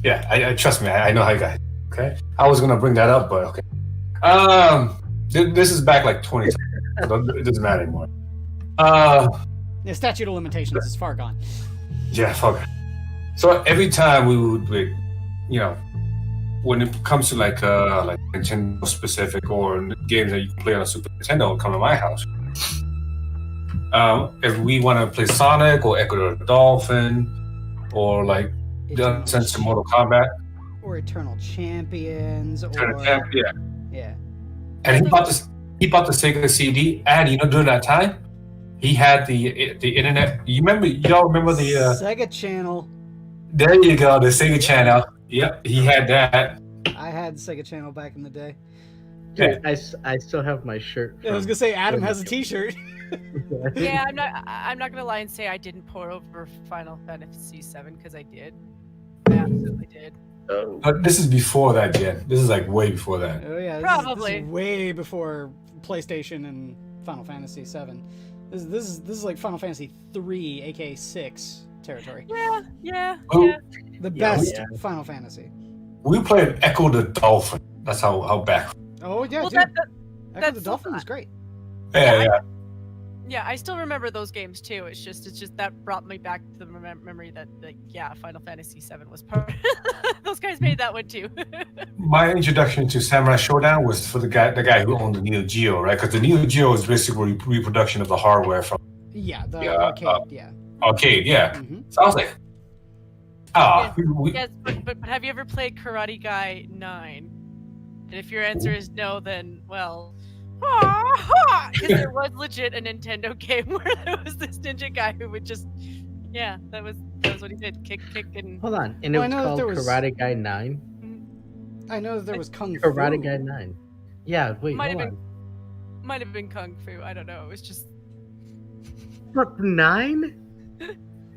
Yeah, I trust me. I know how you guys. Okay, I was gonna bring that up, but okay. This is back like 20. So it doesn't matter anymore. The statute of limitations is far gone. Yeah, fuck it. So every time we would, like, when it comes to like Nintendo specific or games that you can play on a Super Nintendo, come to my house. If we want to play Sonic or Echo the Dolphin or like the sense of Mortal Kombat or Eternal Champions or yeah. And he bought the Sega CD, and during that time, he had the internet. Y'all remember the Sega Channel? There you go, the Sega Channel. Yep, he had that. I had Sega Channel back in the day. Yeah, I still have my shirt. I was gonna say Adam has a T-shirt. Yeah, I'm not gonna lie and say I didn't pour over Final Fantasy VII because I did. I absolutely did. But this is before that, Jen. This is like way before that. Oh yeah, probably this is way before PlayStation and Final Fantasy VII. This is like Final Fantasy 3, aka 6 territory. Yeah. The best Final Fantasy. We played Echo the Dolphin. That's how back. Oh yeah, well, dude. Echo the Dolphin was great. Yeah. Yeah, I still remember those games too. It's just that brought me back to the memory that Final Fantasy VII was part. Those guys made that one too. My introduction to Samurai Showdown was for the guy who owned the Neo Geo, right? Because the Neo Geo is basically a reproduction of the hardware from the arcade. Arcade, yeah. Mm-hmm. So I was like, yes, but have you ever played Karate Guy 9? And if your answer is no, then well. Because there was legit a Nintendo game where there was this ninja guy who would just, that was what he did, kick and. Hold on, and it was called Karate Guy 9. I know that there was Kung Fu. Karate Guy 9. Yeah, wait, might have been Kung Fu. I don't know. It was just. What, 9?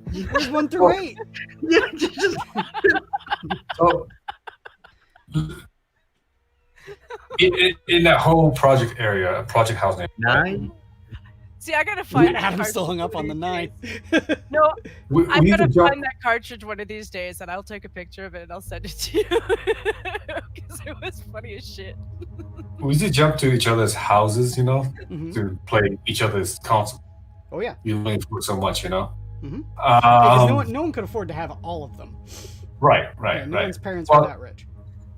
There's 1 through 8. Yeah, just. So, in that whole project area, project house name. 9? See, I gotta find. that Adam's still cartridge hung up on the one of 9. these days. No, We I'm need to gonna jump. find that cartridge one of these days, and I'll take a picture of it and I'll send it to you because it was funny as shit. We used to jump to each other's houses, you know, Mhm. to play each other's console. Oh yeah. You only for so much, you know. Mhm. Because Um, no one could afford to have all of them. right, Yeah, no right. one's parents Well- were that rich.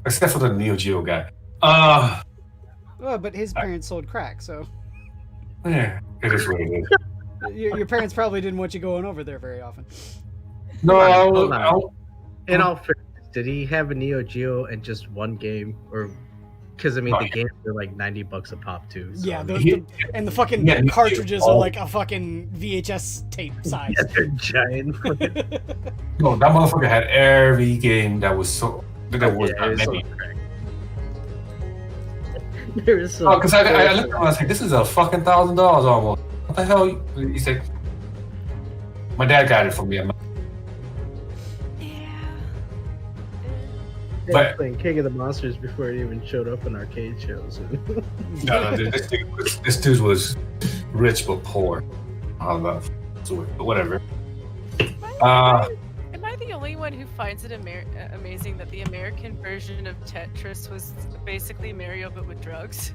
Except for the Neo Geo guy. Well, but his parents sold crack, so Yeah, it is what it is. your parents probably didn't want you going over there very often. No, Hold on. I'll- In all fairness, did he have a Neo Geo and just one game, or because I mean the games are like $90 a pop too? So, Yeah, I mean, and the fucking Yeah, cartridges all- are like a fucking VHS tape size. yeah, they're giant. no, that motherfucker had every game that was so that was Yeah, not it was many. so crack. There is so. Oh, because I looked at him and I was like, this is a fucking $1,000 almost. What the hell? He said, my dad got it for me. I'm like, They but- were playing King of the Monsters before it even showed up in arcade shows. no, this dude was rich but poor. I don't know. So, but whatever. Am I the only one who finds it amazing that the American version of Tetris was basically Mario but with drugs?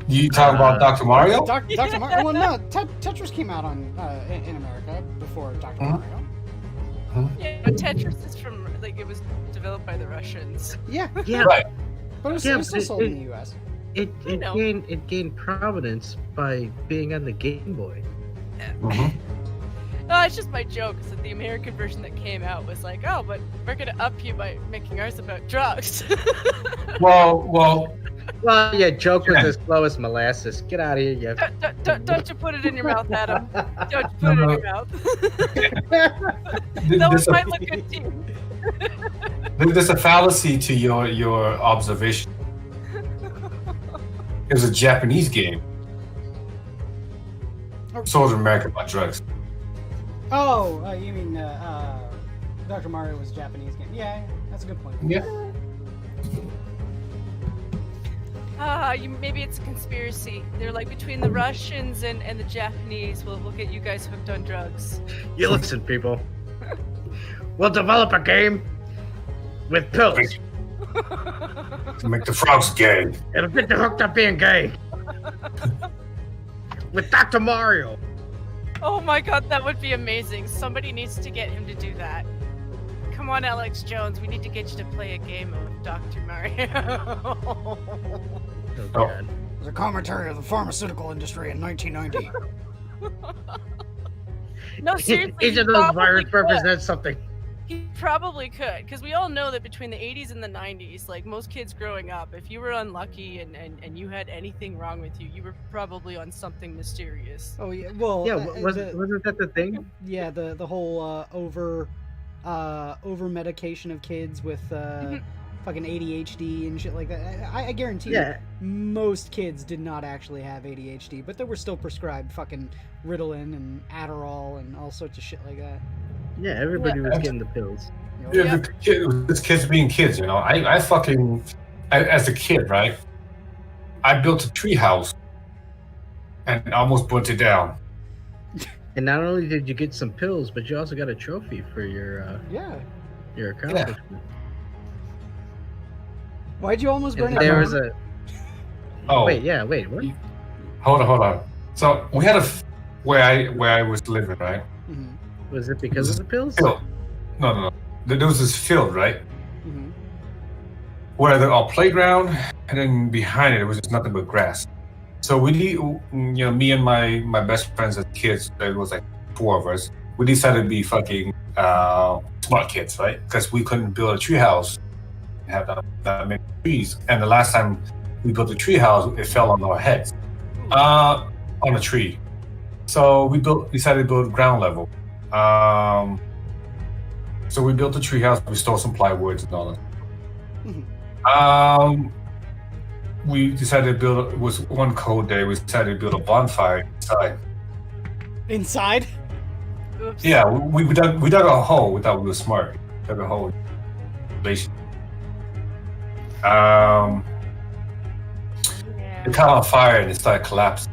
You talking about Dr. Mario? Dr. Mario. Well, no, Tetris came out on in America before Dr. Mhm. Mario. Yeah, but Tetris is from like it was developed by the Russians. Yeah, Yeah, Right. but it was, Yeah, it was still but sold in the U.S. it know. gained prominence by being on the Game Boy. Mhm. No, it's just my joke is that the American version that came out was like, oh, but we're gonna up you by making ours about drugs. Well, Well, yeah, joke was Yeah. as slow as molasses. Get out of here, you. Don't you put it in your mouth, Adam. Don't you put it in your mouth. That there's might look good to you. there's a fallacy to your observation. It was a Japanese game. Sold in America about drugs. Oh, you mean Dr. Mario was a Japanese game? Yeah, that's a good point. Yeah. Maybe it's a conspiracy. They're like between the Russians and the Japanese. We'll get you guys hooked on drugs. You listen, people. We'll develop a game with pills. To make the frogs gay. It'll get you hooked up being gay. With Dr. Mario. Oh my god, that would be amazing. Somebody needs to get him to do that. Come on, Alex Jones. We need to get you to play a game of Dr. Mario. Oh, God. It was a commentary of the pharmaceutical industry in 1990. No, seriously. Each he of those probably viruses could. represents something. He probably could, because we all know that between the 80s and the 90s, like most kids growing up, if you were unlucky and you had anything wrong with you, you were probably on something mysterious. Oh yeah, well Yeah, wasn't that the thing? yeah the whole over medication of kids with fucking ADHD and shit like that. I guarantee you, Yeah. most kids did not actually have ADHD, but they were still prescribed fucking Ritalin and Adderall and all sorts of shit like that. Yeah, everybody was getting the pills. You know? Yeah, it's kids being kids, you know. I as a kid, right? I built a tree house and almost burnt it down. And not only did you get some pills, but you also got a trophy for your Yeah. accomplishment. Why'd you almost burn And it there down? was a Oh, wait, what? hold on. So we had where I was living, right? Mhm. Was it because of the pills? Field. No. There was this field, right? Mhm. Where our playground, and then behind it was just nothing but grass. So me and my best friends as kids, there was like 4 of us. We decided to be fucking smart kids, right? Because we couldn't build a tree house and have that many trees. And the last time we built a tree house, it fell on our heads, on a tree. So we decided to build ground level. So we built a tree house. We stole some plywood and all that. Mhm. We decided to build. It was one cold day. We decided to build a bonfire inside. Inside? Oops. Yeah, we dug a hole. We thought we were smart. Dug a hole. Basically. It caught on fire and it started collapsing.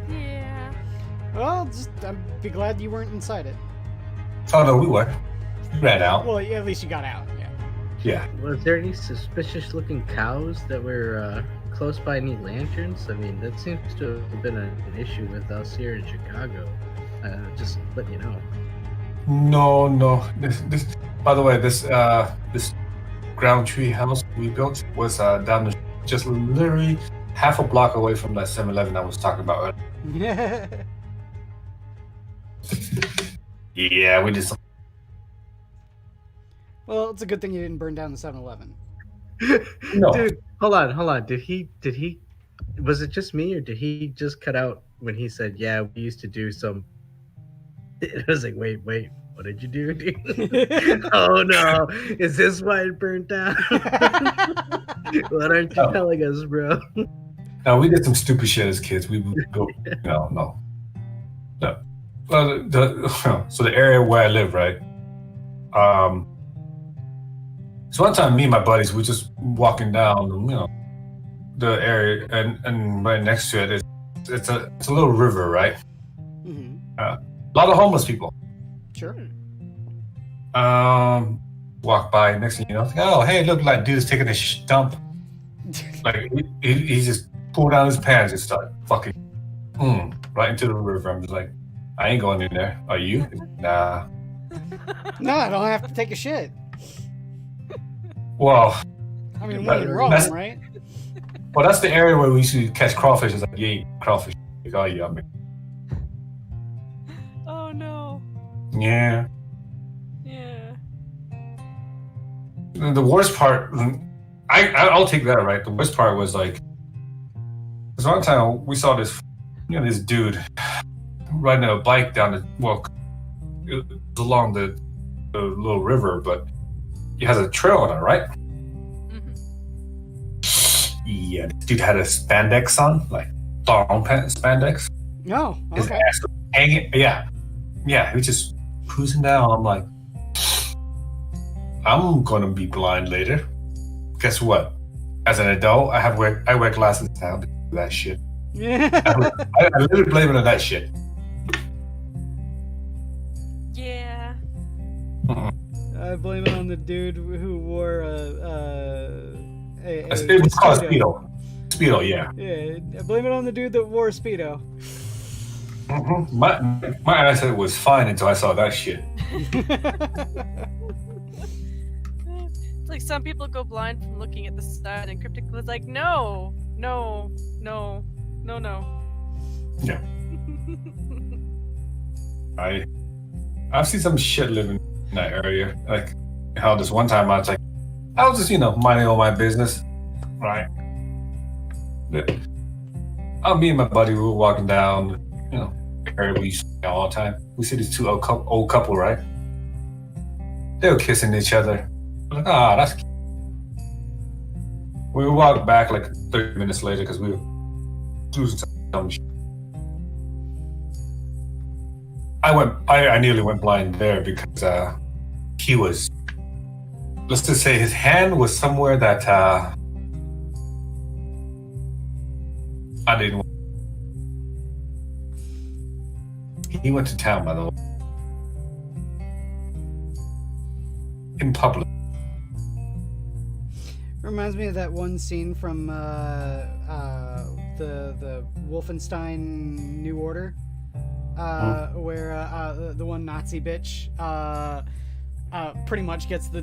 Yeah. Well, I'd be glad you weren't inside it. Oh no, we were. We ran out. Well, yeah, at least you got out. Yeah. Yeah. Was there any suspicious-looking cows that were close by any lanterns? I mean, that seems to have been an issue with us here in Chicago. Just letting you know. No. This. By the way, this ground tree house we built was down the just literally half a block away from that 7-Eleven I was talking about earlier. Yeah, we did some. Well, it's a good thing you didn't burn down the 7-Eleven. No. Dude, hold on. Did he? Was it just me, or did he just cut out when he said, "Yeah, we used to do some"? I was like, wait, what did you do, dude? Oh no, is this why it burnt down? What aren't you telling us, bro? No, we did some stupid shit as kids. We would go. No. So the area where I live, right? So one time, me and my buddies, we just walking down, the area, and right next to it, it's a little river, right? Mm-hmm. A lot of homeless people. Sure. Walk by, next thing you know, like, oh, hey, look, like dude's taking a dump. Like he just pulled down his pants and started fucking right into the river. I'm just like, I ain't going in there. Are you? Nah. No, I don't have to take a shit. Well, I mean, when in Rome, right? Well, that's the area where we used to catch crawfish. It's like, you eat crawfish. Like, oh, yummy. Oh no. Yeah. Yeah. The worst part, I'll take that, right? The worst part was like, because one time we saw this, this dude riding a bike down it was along the little river, but it has a trail on it, right? Mm-hmm. Yeah, this dude had a spandex on, like thong spandex. No, okay. His ass was hanging. Yeah, he was just cruising down. I'm like, I'm gonna be blind later. Guess what? As an adult, I wear glasses now to do that shit. Yeah. I literally blame it on that shit. Yeah. I blame it on the dude who wore it was called Speedo. Speedo, yeah. Yeah, I blame it on the dude that wore Speedo. Mm-hmm. My eyesight was fine until I saw that shit. It's like some people go blind from looking at the sun, and Cryptic was like, no. Yeah. I've seen some shit living in that area. Like how this one time I was just minding all my business, right? Me and my buddy, we were walking down, area we used to all the time. We see these two old couple, right? They were kissing each other. I'm like, that's cute. We walked back like 30 minutes later because we were doing some shit. I nearly went blind there because he was, let's just say his hand was somewhere that I didn't want. He went to town, by the way. In public. Reminds me of that one scene from the Wolfenstein New Order, where the one Nazi bitch pretty much gets the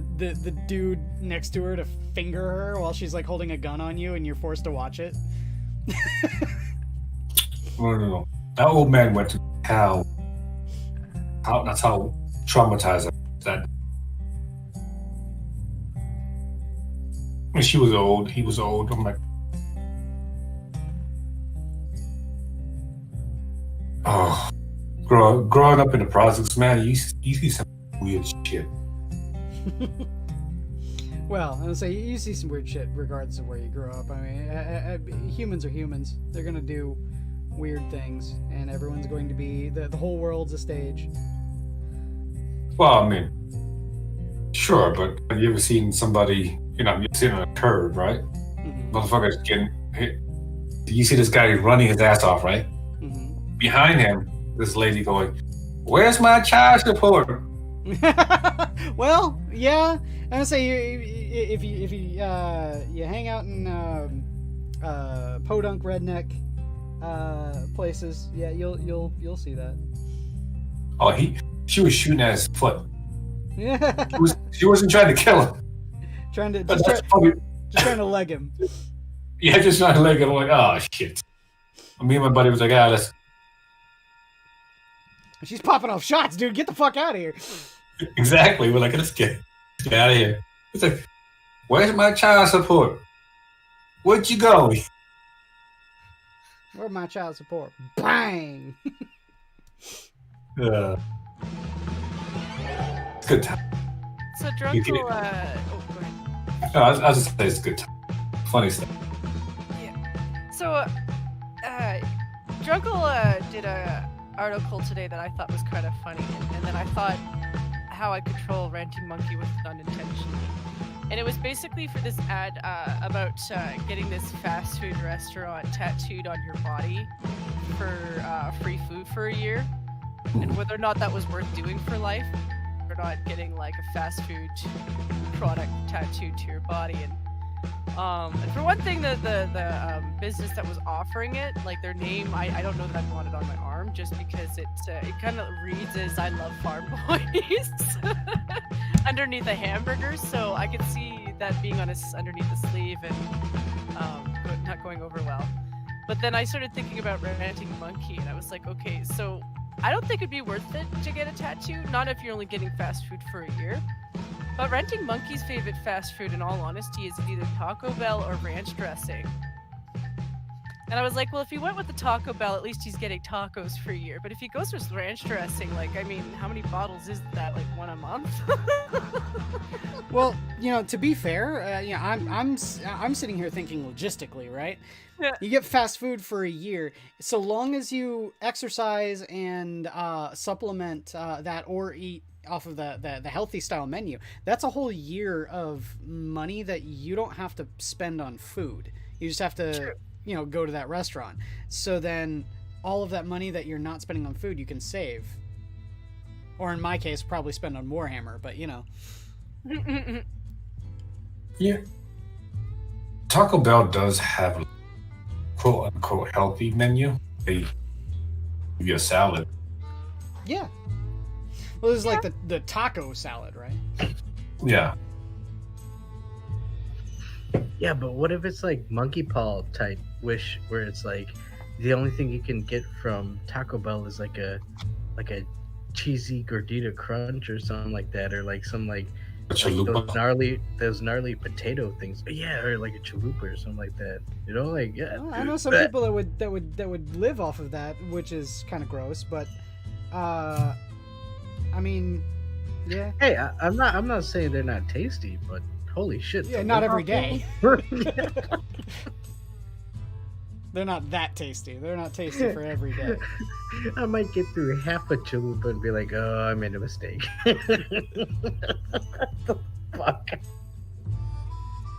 dude next to her to finger her while she's like holding a gun on you, and you're forced to watch it. No. That old man went to town. That's how traumatized that. And she was old. He was old. I'm like, oh, growing up in the projects, man, you see some weird shit. Well, I would say you see some weird shit regardless of where you grow up. I mean, humans are humans. They're gonna do weird things, and everyone's going to be the whole world's a stage. Well, I mean, sure, but have you ever seen somebody? You've seen on a curve, right? Mm-hmm. Motherfuckers getting hit you see this guy running his ass off, right? Mhm. Behind him, this lady going, "Where's my child support?" Well, yeah. I'm gonna say if you you hang out in podunk redneck places, yeah, you'll see that. Oh, she was shooting at his foot. Yeah. She wasn't trying to kill him. just trying to leg him. Yeah, just trying to leg him. I'm like, oh shit. Me and my buddy was like, let's. She's popping off shots, dude. Get the fuck out of here. Exactly. We're like, let's get out of here. It's like, where's my child support? Where'd you go? Where's my child support? Bang! It's good time. So You can- Drunkle, go ahead. No, I was just saying it's good time. Funny stuff. So, Drunkle did a article today that I thought was kind of funny, and then I thought how I control Ranting Monkey with unintentionally. And it was basically for this ad about getting this fast food restaurant tattooed on your body for free food for a year, and whether or not that was worth doing for life, or not getting like a fast food product tattooed to your body. And for one thing, the business that was offering it, like their name, I don't know that I want it on my arm, just because it kind of reads as "I love farm boys" underneath a hamburger. So I could see that being on underneath the sleeve and not going over well. But then I started thinking about Ranting Monkey, and I was like, okay, so I don't think it'd be worth it to get a tattoo. Not if you're only getting fast food for a year. But Ranting Monkey's favorite fast food, in all honesty, is either Taco Bell or ranch dressing. And I was like, well, if he went with the Taco Bell, at least he's getting tacos for a year. But if he goes with ranch dressing, like, I mean, how many bottles is that? Like one a month? Well, to be fair, I'm sitting here thinking logistically, right? Yeah. You get fast food for a year, so long as you exercise and supplement that or eat off of the healthy style menu, that's a whole year of money that you don't have to spend on food. You just have to, go to that restaurant. So then all of that money that you're not spending on food, you can save. Or in my case, probably spend on Warhammer, but Yeah. Taco Bell does have a quote unquote healthy menu. They give you a salad. Yeah. Well, this is like the taco salad, right? Yeah. Yeah, but what if it's like monkey paw type wish, where it's like the only thing you can get from Taco Bell is like a cheesy gordita crunch or something like that, or like some like those gnarly potato things. Yeah, or like a chalupa or something like that. Like Well, I know some people that would live off of that, which is kind of gross, but I mean, yeah. Hey, I'm not saying they're not tasty, but holy shit. Yeah, not every day. They're not that tasty. They're not tasty for every day. I might get through half a chalupa and be like, oh, I made a mistake. What the fuck?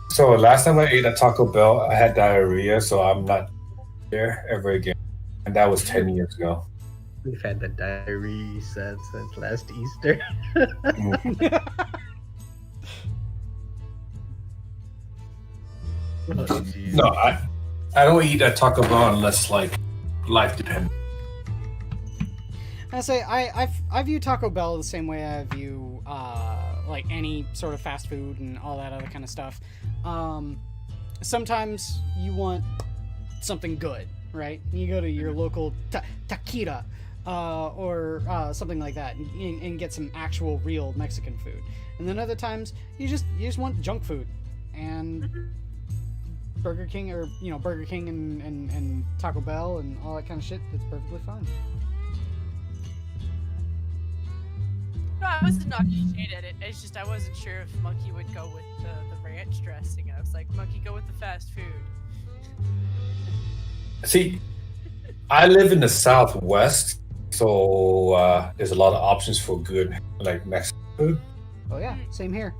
So last time I ate at Taco Bell, I had diarrhea, so I'm not there ever again. And that was 10 years ago. We've had the diarrhea since last Easter. No, I don't eat at Taco Bell unless like life depends. I say I view Taco Bell the same way I view like any sort of fast food and all that other kind of stuff. Sometimes you want something good, right? You go to your local taqueria or something like that and get some actual real Mexican food. And then other times you just want junk food, and Burger King and Taco Bell and all that kind of shit, it's perfectly fine. No, I wasn't knocking shade at it. It's just I wasn't sure if Monkey would go with the ranch dressing, and I was like, Monkey, go with the fast food. See, I live in the Southwest, so there's a lot of options for good like Mexican food. Oh yeah, same here.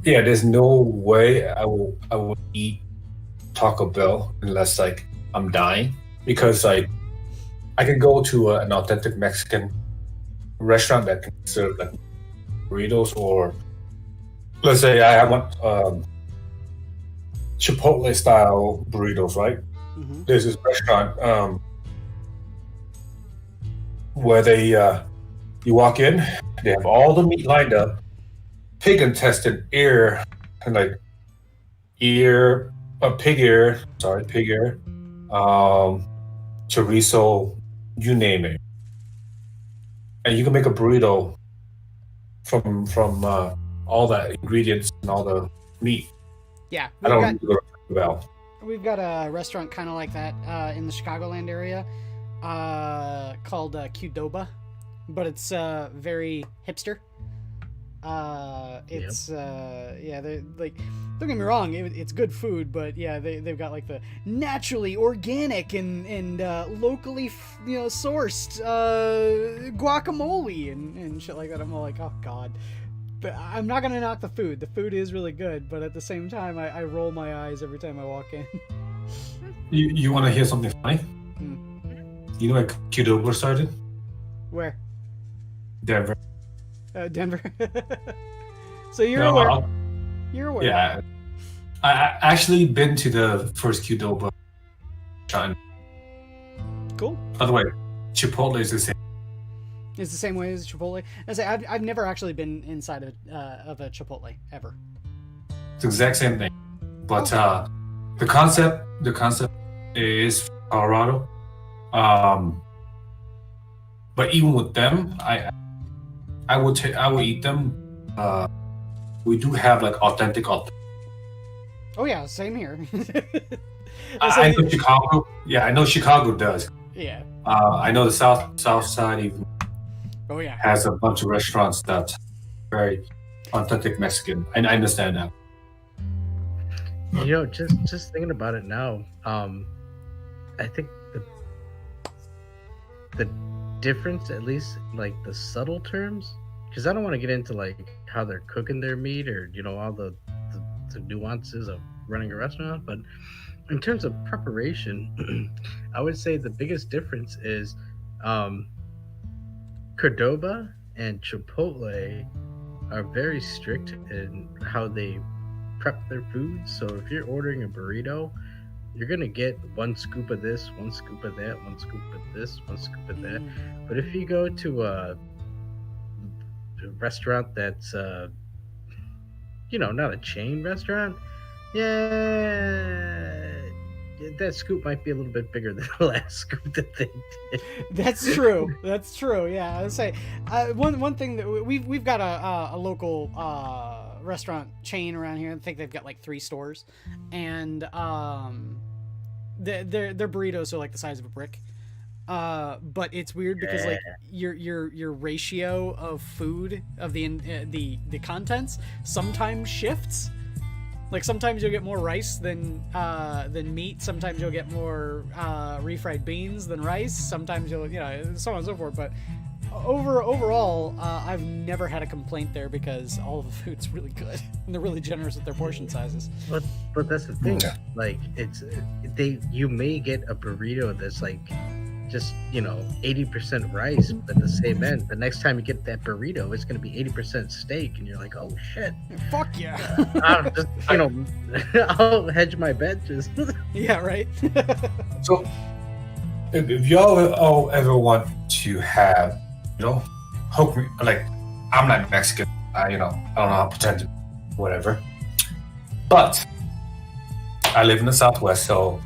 Yeah, there's no way I will eat Taco Bell unless like I'm dying because like I can go to an authentic Mexican restaurant that can serve like burritos, or let's say I want Chipotle style burritos, right? Mm-hmm. There's this restaurant where they you walk in, they have all the meat lined up, pig intestine, ear, and like pig ear, chorizo, you name it, and you can make a burrito from all the ingredients and all the meat. Yeah, I don't need to go to Taco Bell. we've got a restaurant kind of like that in the Chicagoland area called Qdoba, but it's very hipster. It's yeah, they're like, don't get me wrong, it's good food, but yeah, they've got like the naturally organic and locally sourced guacamole and shit like that. I'm all like, oh god. But I'm not gonna knock the food. The food is really good, but at the same time, I roll my eyes every time I walk in. You want to hear something funny? You know where Qdoba started? Where? Denver. Denver. So you're aware. You're aware. Yeah. I actually been to the first Qdoba. Cool. By the way, Chipotle is the same. It's the same way as Chipotle. I say I've never actually been inside of a Chipotle ever. It's the exact same thing, but the concept is Colorado. But even with them, I will eat them. We do have like authentic. Oh yeah, same here. I know Chicago. Yeah, I know Chicago does. Yeah. I know the south side even. Oh yeah. Has a bunch of restaurants that very authentic Mexican. I understand that. Just thinking about it now, I think the difference, at least like the subtle terms, because I don't want to get into like how they're cooking their meat or all the nuances of running a restaurant, but in terms of preparation, I would say the biggest difference is Qdoba and Chipotle are very strict in how they prep their food. So if you're ordering a burrito, you're gonna get 1 scoop of this, 1 scoop of that, 1 scoop of this, 1 scoop of that. But if you go to a restaurant that's not a chain restaurant, that scoop might be a little bit bigger than the last scoop that they did. That's true. That's true. Yeah, I would say one thing that we've got a local restaurant chain around here. I think they've got like 3 stores, and their burritos are like the size of a brick. But it's weird because like your ratio of food of the contents sometimes shifts. Like sometimes you'll get more rice than meat. Sometimes you'll get more refried beans than rice. Sometimes you'll so on and so forth. But overall, I've never had a complaint there because all of the food's really good and they're really generous with their portion sizes. But that's the thing. Like you may get a burrito that's like just 80% rice, but at the same end, the next time you get that burrito, it's going to be 80% steak, and you're like, oh shit, fuck yeah. I'll just I'll hedge my bet. Just yeah, right. So if y'all ever want to have hope, like I'm not Mexican, I don't know how to pretend to whatever, but I live in the Southwest, so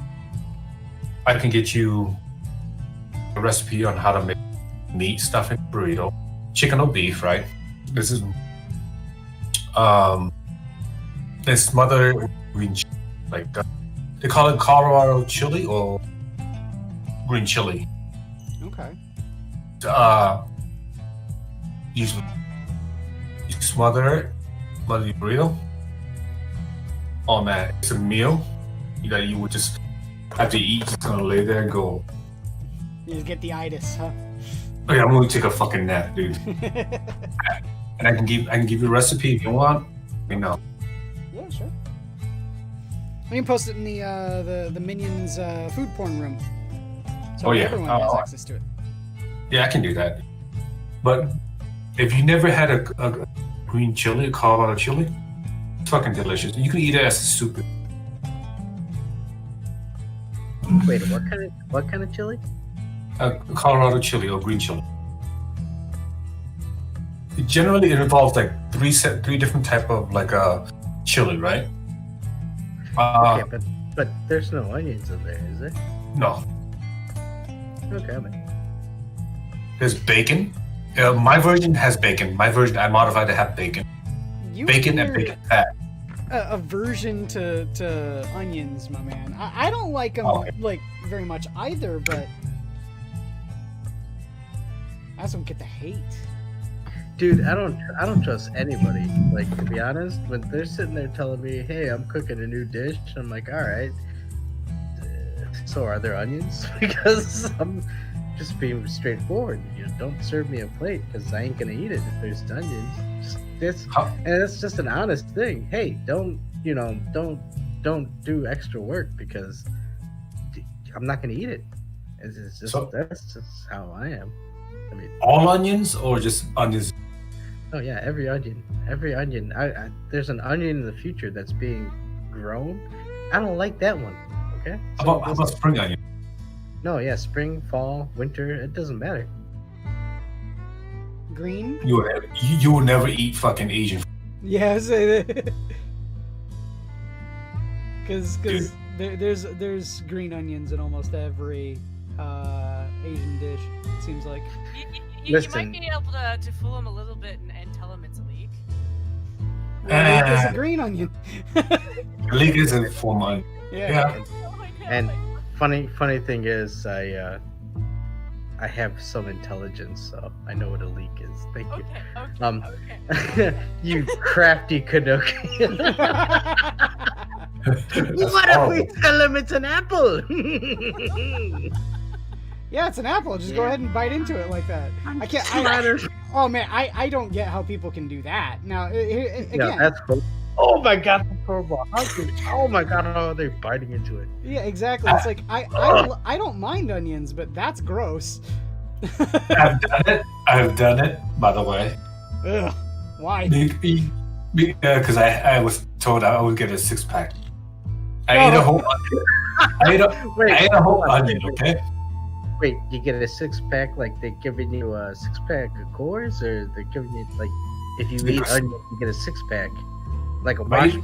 I can get you a recipe on how to make meat stuffing burrito, chicken or beef, right? This is it's smothered green chili, like they call it Colorado chili or green chili. Okay. Usually you smother your burrito. Oh man, it's a meal that you would just have to eat. Just gonna lay there and go. You just get the itis, huh? Oh yeah, I'm gonna take a fucking nap, dude. And I can give you a recipe if you want. Yeah, sure. We can post it in the Minions food porn room. So Oh, yeah. everyone has access to it. Yeah, I can do that. But if you never had a green chili, a Colorado chili, it's fucking delicious. You can eat it as a soup. Wait, what kind of chili? A Colorado chili or green chili. Generally, it involves like three different type of like chili, right? Okay, but there's no onions in there, is there? No, Okay, there's bacon. My version has bacon. My version I modified to have bacon. Bacon and bacon fat. A aversion to onions, my man. I don't like them like very much either, but I just don't get the hate. dude, I don't trust anybody. Like, to be honest, when they're sitting there telling me, "Hey, I'm cooking a new dish," I'm like, "All right." So are there onions? Because I'm just being straightforward. You know, don't serve me a plate because I ain't gonna eat it if there's onions. And it's just an honest thing. Hey, don't do extra work because I'm not gonna eat it. It's just that's just how I am. I mean, all onions or just onions? Oh yeah, every onion. There's an onion in the future that's being grown. I don't like that one. Okay. How about spring onion? No, yeah, spring, fall, winter. It doesn't matter. Green? You will never eat fucking Asian. Yeah, say that. Because there's green onions in almost every Asian dish. It seems like. You might be able to fool them a little bit and tell them it's a leek. It's a green onion. Leek is a form onion. Yeah. And funny thing is, I have some intelligence, so I know what a leek is. Thank you. Okay. You crafty Canuck. What if we tell him it's an apple? Yeah, it's an apple. Just go ahead and bite into it like that. I can't. Oh man, I don't get how people can do that. Now, again, yeah, that's cool. Oh my god, that's horrible. Oh my god, how are they biting into it? Yeah, exactly. It's like I don't mind onions, but that's gross. I've done it. By the way. Ugh. Why? Because I was told I would get a 6-pack. I ate a whole onion. I ate a whole onion. Okay. Wait, you get a 6-pack? Like they're giving you a 6-pack of cores, or they're giving you like if you eat onion, you get a 6-pack, like a wash.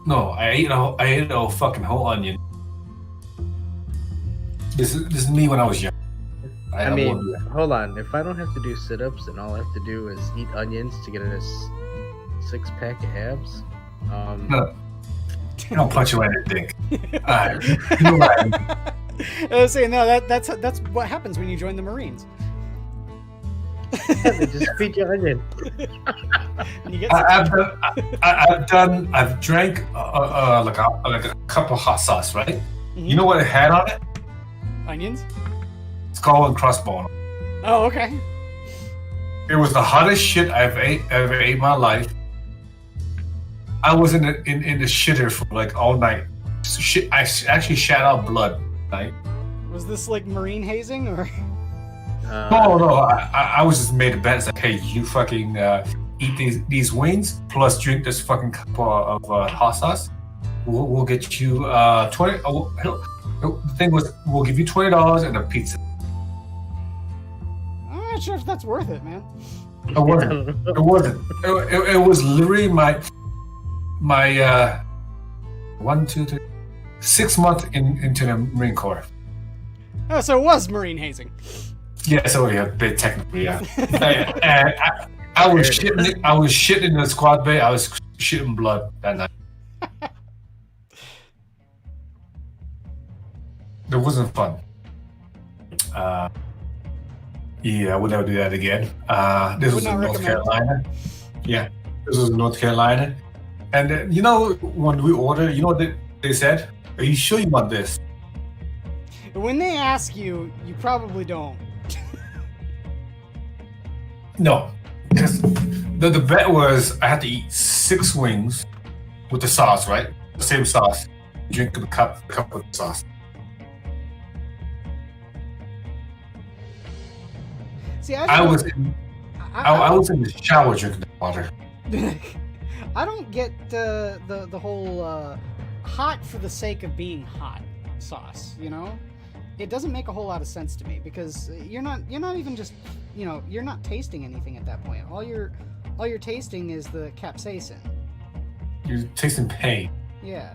No, I ate a fucking whole onion. This is me when I was young. I mean, hold on. If I don't have to do sit-ups and all I have to do is eat onions to get a 6-pack of abs, no, I'll punch you right in the dick. You know what I mean? I was saying, no, that's what happens when you join the Marines. They just feed you onion. And you get I've drank like a cup of hot sauce, right? Mm-hmm. You know what it had on it? Onions? Skull and crossbone. Oh, okay. It was the hottest shit I've ever ate in my life. I was in the shitter for like all night. I actually shat out blood. Night. Was this like marine hazing or? No. I was just made a bet. It's like, hey, you fucking eat these wings plus drink this fucking cup of hot sauce. We'll get you 20. The thing was, we'll give you $20 and a pizza. I'm not sure if that's worth it, man. It wasn't. It was literally my 1, 2, 3. 6 months into the Marine Corps. Oh, so it was marine hazing. Yeah, so yeah, bit technically, yeah. I was shitting in the squad bay. I was shitting blood that night. It wasn't fun. Yeah, I would never do that again. This was in North Carolina. Yeah, this was in North Carolina. And you know, when we ordered, you know what they said? Are you sure you want this? When they ask you, you probably don't. No, because the bet was I had to eat 6 wings with the sauce, right? The same sauce. drink a cup of sauce. See, I was in the shower drinking the water. I don't get the whole hot for the sake of being hot sauce. You know, it doesn't make a whole lot of sense to me because you're not even just you're not tasting anything at that point. All you're tasting is the capsaicin. You're tasting pain. Yeah.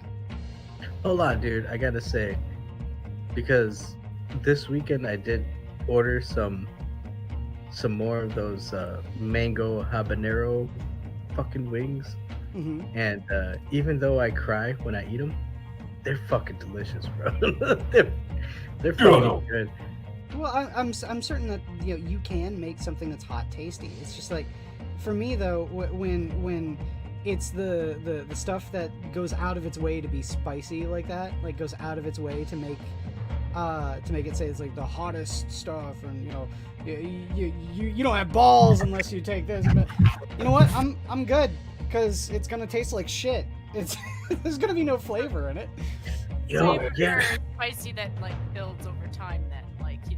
Hold on, dude. I gotta say, because this weekend I did order some more of those mango habanero fucking wings, and even though I cry when I eat them, they're fucking delicious, bro. they're fucking good. Well, I'm certain that you can make something that's hot tasty. It's just like, for me though, when it's the stuff that goes out of its way to be spicy like that, like goes out of its way to make it say it's like the hottest stuff, and you don't have balls unless you take this. But you know what? I'm good because it's gonna taste like shit. There's gonna be no flavor in it. Spicy that like builds over time. Then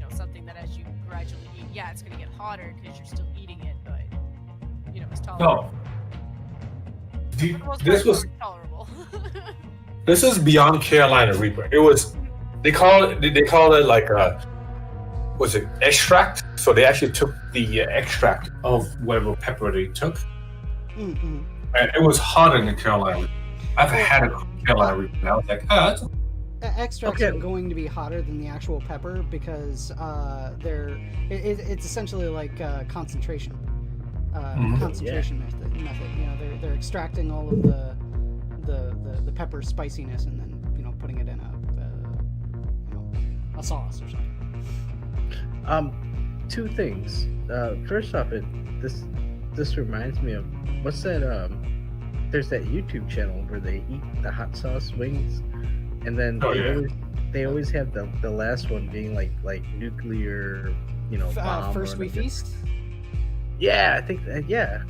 something that as you gradually eat, it's gonna get hotter because you're still eating it, but it's tolerable. No. This was tolerable. This is beyond Carolina Reaper. It was. They call it like was it extract? So they actually took the extract of whatever pepper they took, and it was hotter than Carolina. I've had a Carolina Reaper, and I was like, that's extracts are going to be hotter than the actual pepper because it's essentially like concentration method. They're extracting all of the pepper spiciness and then putting it in a sauce or something. Two things. First off, this reminds me of what's that? There's that YouTube channel where they eat the hot sauce wings, and then they always have the last one being like nuclear, bomb. First we feast. Yeah, I think that. Yeah.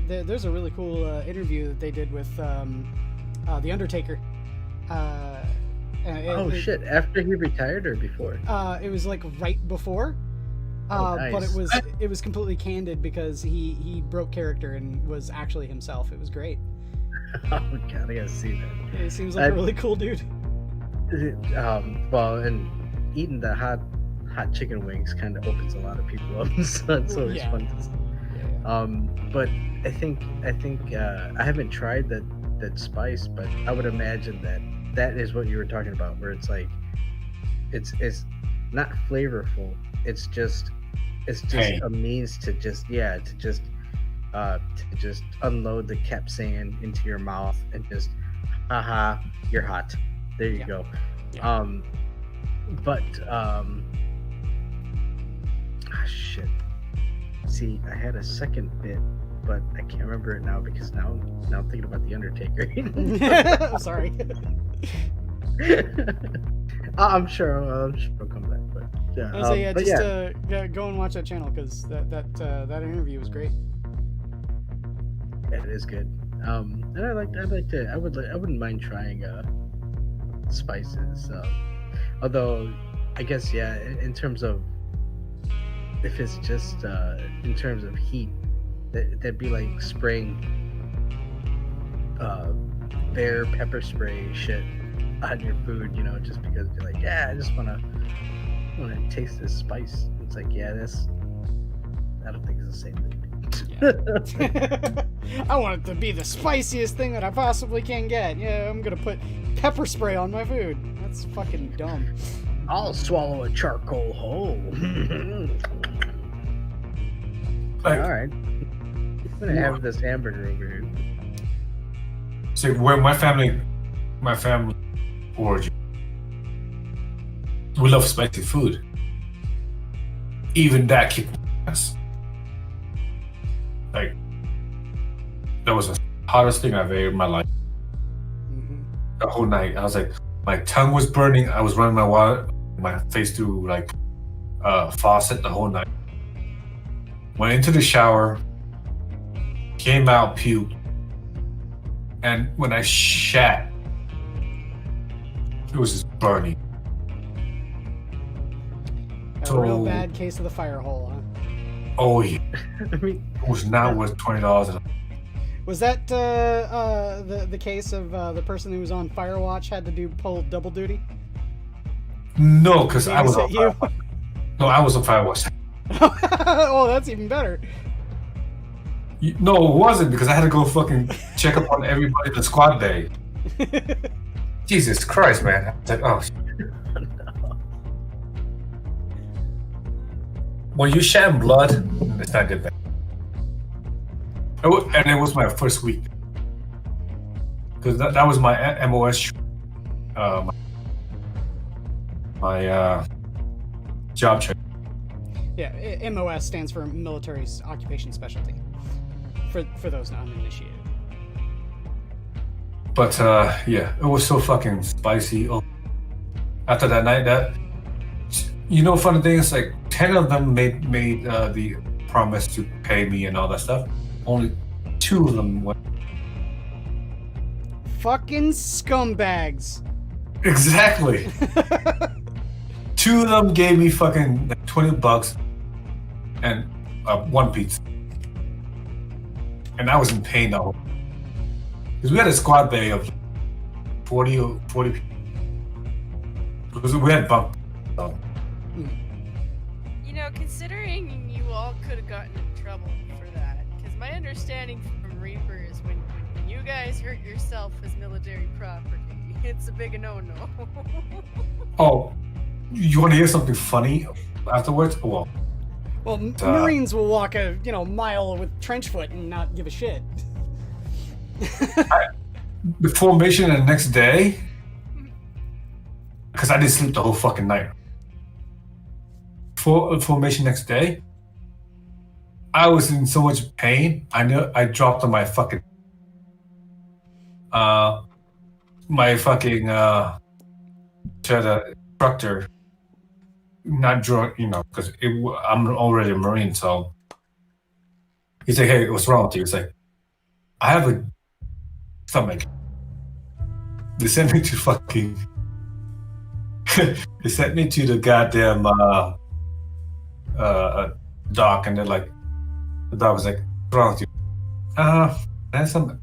There's a really cool interview that they did with the Undertaker. Shit! After he retired or before? It was like right before. Nice. But it was completely candid because he broke character and was actually himself. It was great. Oh god, I gotta see that. It seems like a really cool dude. Well, and eating the hot chicken wings kind of opens a lot of people up, so it's always fun to see. But I think I haven't tried that spice, but I would imagine that is what you were talking about, where it's like it's not flavorful. It's just a means to just unload the capsaicin into your mouth and just you're hot. There you go. Shit. See, I had a second bit, but I can't remember it now because now I'm thinking about the Undertaker. I'm sorry. I'm sure I'll come back, but go and watch that channel because that interview was great. Yeah, it is good. And I wouldn't mind trying spices. Although I guess in terms of if it's just in terms of heat, that'd be like spraying bear pepper spray shit on your food, just because you're like, I just want to taste this spice. It's like, I don't think it's the same thing. I want it to be the spiciest thing that I possibly can get. Yeah, I'm gonna put pepper spray on my food. That's fucking dumb. I'll swallow a charcoal whole. Alright. I'm gonna have this hamburger over here. See, where my family origin, we love spicy food. Even that kicked ass. Like, that was the hottest thing I've ever in my life. The whole night, I was like, my tongue was burning. I was running my face through like faucet the whole night. Went into the shower, came out, puked, and when I shat, It was just burning. A real bad case of the fire hole, huh? Oh yeah. I mean, It was not worth $20. Was that the case of the person who was on Firewatch had to pull double duty? No, because I was on you? Firewatch. No, I was on Firewatch. Oh, that's even better. No, it wasn't, because I had to go fucking check up on everybody in the squad bay. Jesus Christ, man. I was like, oh. When you shed blood, it's not good. And it was my first week. Because that was my MOS, my job check. Yeah, MOS stands for Military's Occupation Specialty. For those not uninitiated. But yeah, it was so fucking spicy. Oh, after that night, funny thing is, like 10 of them made the promise to pay me and all that stuff. Only 2 of them went. Fucking scumbags. Exactly. 2 of them gave me fucking like $20 and 1 pizza. And I was in pain though. Because we had a squad bay of 40 people. Because we had bunk. So. You know, considering you all could have gotten in trouble for that, because my understanding from Reaper is when you guys hurt yourself as military property, it's a big no-no. Oh, you want to hear something funny afterwards? Well, Marines will walk a mile with trench foot and not give a shit. The formation the next day, because I didn't sleep the whole fucking night. Formation next day, I was in so much pain. I knew I dropped on my fucking instructor. Not drunk, because I'm already a Marine, so he's like, "Hey, what's wrong with you?" It's like, I have a stomach. They sent me to fucking. They sent me to the goddamn doc, and they're like, the doc was like, "What's wrong with you?" That's something.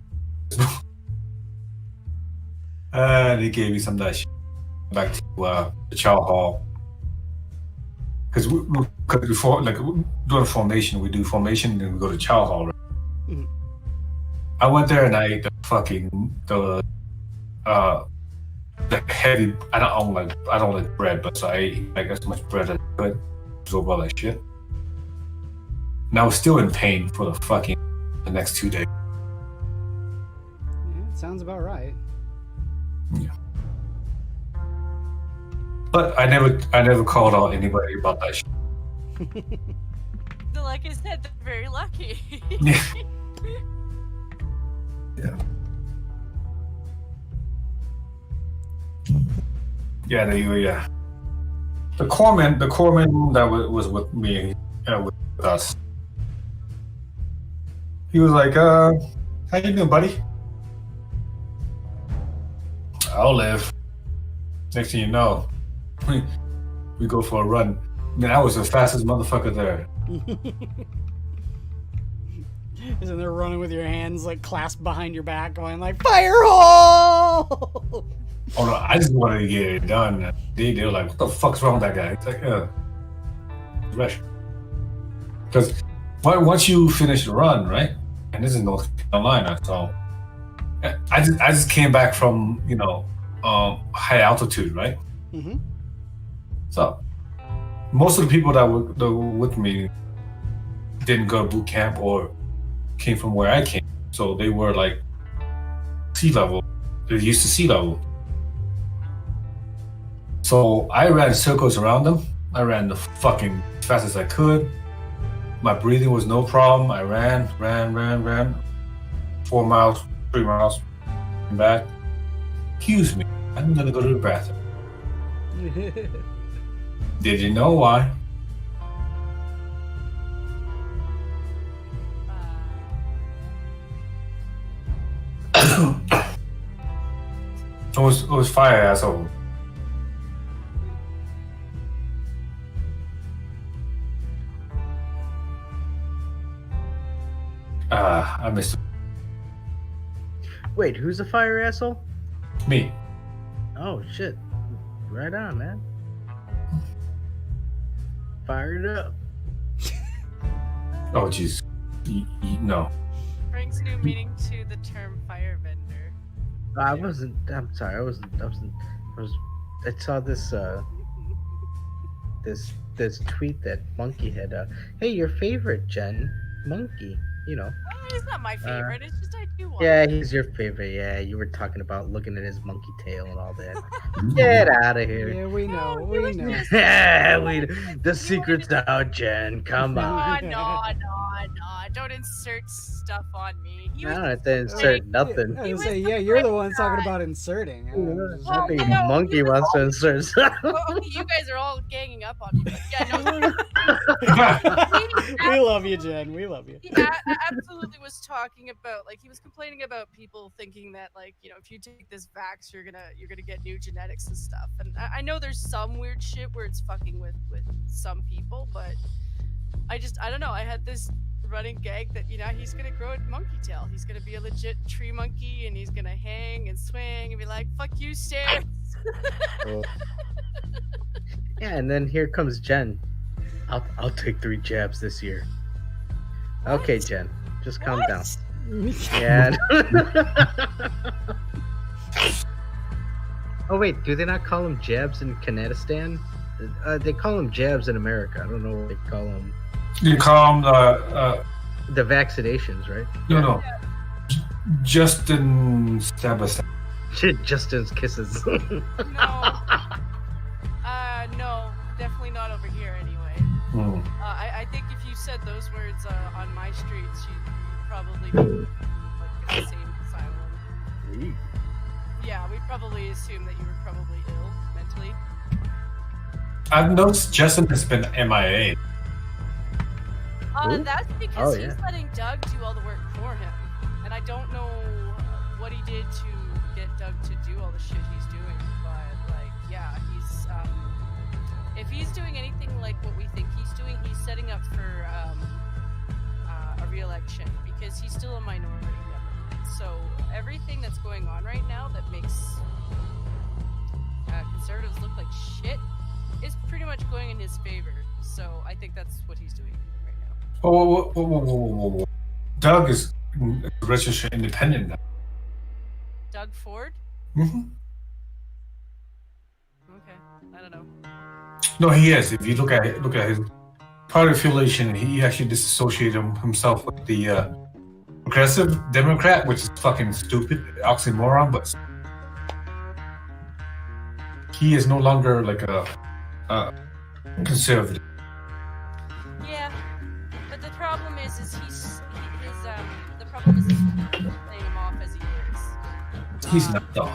They gave me some of that shit. Back to the chow hall. Because before, like, during formation, we do formation, and then we go to chow hall. Right? Mm-hmm. I went there and I ate the heavy. I don't like bread, but so I ate like as much bread as I could, absorb all that shit. And I was still in pain for the next 2 days. Yeah, sounds about right. Yeah. But I never called out anybody about that shit. Like I said, they're very lucky. Yeah. Yeah. Yeah, yeah. The corpsman that was with me, with us, he was like, how you doing, buddy? I'll live. Next thing you know, we go for a run. Man, I was the fastest motherfucker there. Isn't there running with your hands like clasped behind your back, going like fire hole? Oh no, I just wanted to get it done. They were like, "What the fuck's wrong with that guy?" It's like, rush. Because once you finish the run, right, and this is North Carolina, so I just came back from high altitude, right? Mm-hmm. So most of the people that were with me didn't go to boot camp or came from where I came, so they were like sea level. They're used to sea level. So I ran circles around them. I ran the fucking as fast as I could. My breathing was no problem. I ran. 4 miles, 3 miles, and back. Excuse me, I'm gonna go to the bathroom. Did you know why? It was fire, asshole. I miss Wait, who's the fire asshole? me. Oh shit! Right on, man. Fire it up. Oh jeez. No. Brings new meaning to the term fire vendor. I wasn't. I'm sorry. I saw this. This tweet that Monkey had. Hey, your favorite, Jen? Monkey. You know. Oh, he's not my favorite. It's just I do want. Yeah, he's your favorite. Yeah, you were talking about looking at his monkey tail and all that. Get out of here. Yeah, we know. No, We know. Yeah, the secret's out, Jen. Come on. No. Don't insert stuff on me. He was I don't have to insert nothing. I was gonna say, yeah, you're the one talking about inserting. I think Monkey wants to insert stuff. Well, okay, you guys are all ganging up on me. But yeah, no. We love you, Jen. We love you. He absolutely was talking about, like, he was complaining about people thinking that, like, you know, if you take this vax, you're gonna get new genetics and stuff. And I know there's some weird shit where it's fucking with some people, but I don't know. I had this running gag that, you know, he's gonna grow a monkey tail. He's gonna be a legit tree monkey, and he's gonna hang and swing and be like, "Fuck you, stairs." Yeah, and then here comes Jen. I'll take 3 jabs this year. What? Okay, Jen, just calm What? down. Yeah. Oh wait, do they not call them jabs in Kanadistan? They call them jabs in America. I don't know what they call them. You call him The vaccinations, right? no. Justin Stabas. Justin's kisses. No, definitely not over here anyway. I think if you said those words on my streets, you'd probably be like in the same asylum. Yeah, we'd probably assume that you were probably ill mentally. I've noticed Justin has been MIA. That's because yeah. he's letting Doug do all the work for him. And I don't know what he did to get Doug to do all the shit he's doing. But, like, yeah, he's, if he's doing anything like what we think he's doing, he's setting up for a re-election because he's still a minority government. So everything that's going on right now that makes conservatives look like shit is pretty much going in his favor. So I think that's what he's doing right now. Whoa. Doug is registered independent now. Doug Ford? Mm-hmm. Okay, I don't know. No, he is. If you look at his party affiliation, he actually disassociated himself with the Progressive Democrat, which is fucking stupid, oxymoron, but he is no longer like a conservative. Yeah, but the problem is the problem is he's playing him off as he is. He's not though.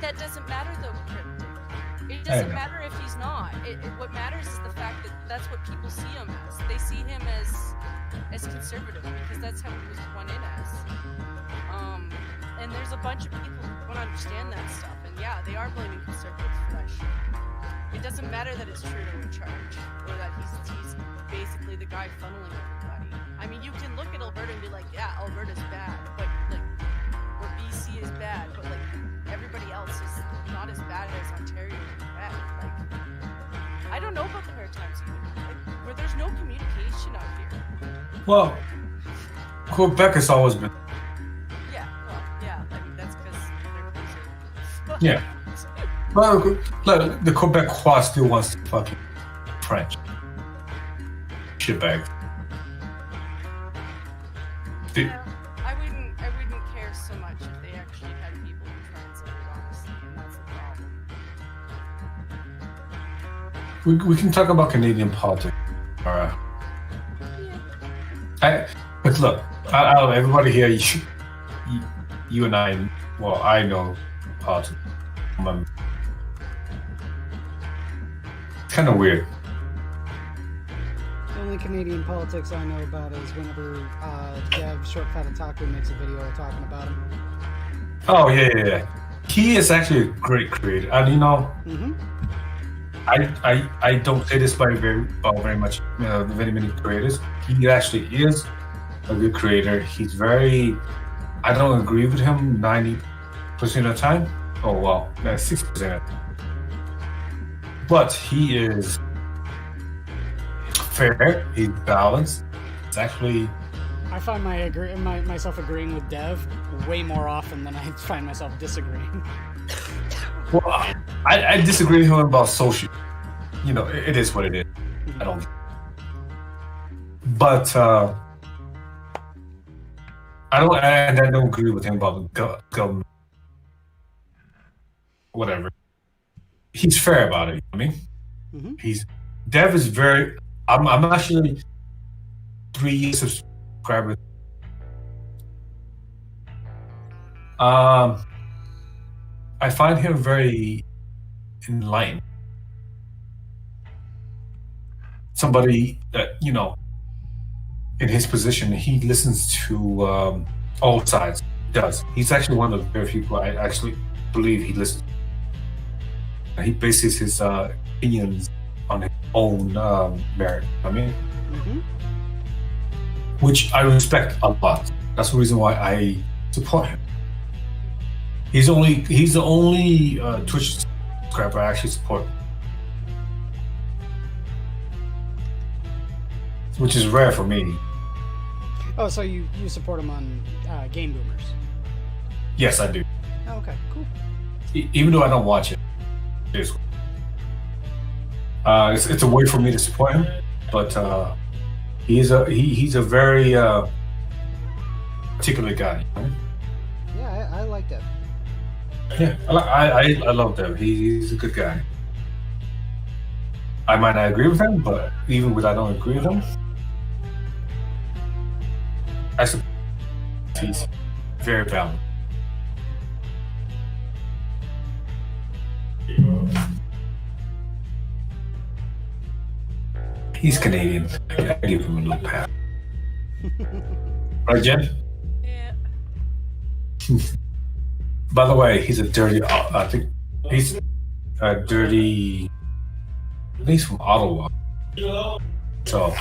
That doesn't matter though, Cryptic. It doesn't matter if he's not. What matters is the fact that that's what people see him as. They see him as conservative because that's how he was won in as. And there's a bunch of people who don't understand that stuff, and yeah, they are blaming conservatives for that shit. It doesn't matter that it's Trudeau in charge, or that he's basically the guy funneling everybody. I mean, you can look at Alberta and be like, yeah, Alberta's bad, but like, or BC is bad, but like, everybody else is not as bad as Ontario and Quebec. Like, I don't know about the Maritimes either. Like, where there's no communication out here. Well, Quebec has always been. Yeah, I mean, that's because they're conservatives. Yeah. Well, the Quebecois still wants to fucking French. Shitbag. Yeah, I wouldn't care so much if they actually had people who translated, honestly, and that's the problem. We can talk about Canadian politics. Alright. But look, out of everybody here, you and I, well, I know politics. Kind of weird. The only Canadian politics I know about is whenever Dev Short Fat Otaku makes a video talking about him. Oh yeah. He is actually a great creator, and you know, I don't say this by very much very many creators. He actually is a good creator. He's very. I don't agree with him 90% of the time. Oh well, 60%. But he is fair. He's balanced. It's actually. I find myself agreeing with Dev way more often than I find myself disagreeing. Well, I disagree with him about social. You know, it is what it is. I don't. But I don't agree with him about government. Whatever. He's fair about it. I mean, Dev is very. I'm actually 3 years subscriber. I find him very enlightened. Somebody that, you know, in his position, he listens to all sides. He does. He's actually one of the very few people I actually believe he listens. He bases his opinions on his own merit. I mean, which I respect a lot. That's the reason why I support him. He's the only Twitch subscriber I actually support, which is rare for me. Oh, so you support him on Game Boomers? Yes, I do. Oh, okay, cool. Even though I don't watch it, it's a way for me to support him. But he's a very particular guy. Yeah, I like that. Yeah, I love Dev. He's a good guy. I might not agree with him, but even when I don't agree with him, I suppose he's very balanced. He's Canadian. I give him a little pat. Right, Jen? Yeah. By the way, he's a dirty. I think he's a dirty. He's from Ottawa. So.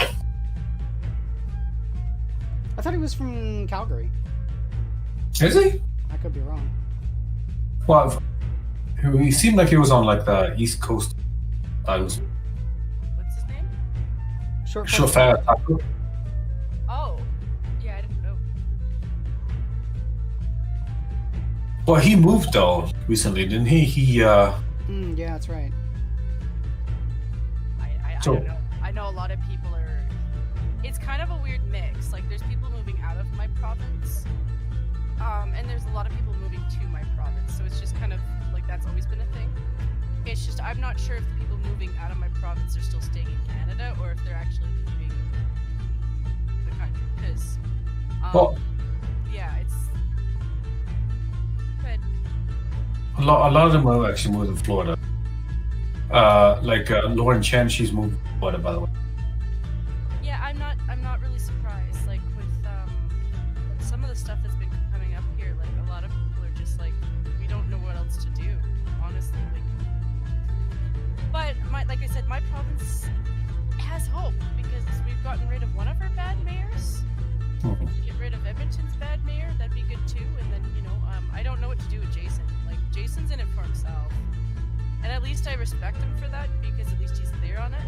I thought he was from Calgary. Is he? I could be wrong. Well, he seemed like he was on like the East Coast. What's his name? Short fat taco. Oh, yeah, I didn't know. Well, he moved though recently, didn't he? Yeah, that's right. I don't know. I know a lot of people are. It's kind of a weird mix. Like, there's people moving out of my province, and there's a lot of people moving to my province. So it's just kind of like that's always been a thing. It's just I'm not sure if the people moving out of my province are still staying in Canada or if they're actually leaving the country. Because, yeah, it's. But A lot of them are actually moved to Florida. Like Lauren Chen, she's moved to Florida, by the way. yeah, I'm not really surprised. Like with some of the stuff that's been coming up here, like a lot of people are just like, we don't know what else to do, honestly. But like I said, my province has hope because we've gotten rid of one of our bad mayors. If we get rid of Edmonton's bad mayor, that'd be good too. And then I don't know what to do with Jason. Like Jason's in it for himself, and at least I respect him for that because at least he's clear on it.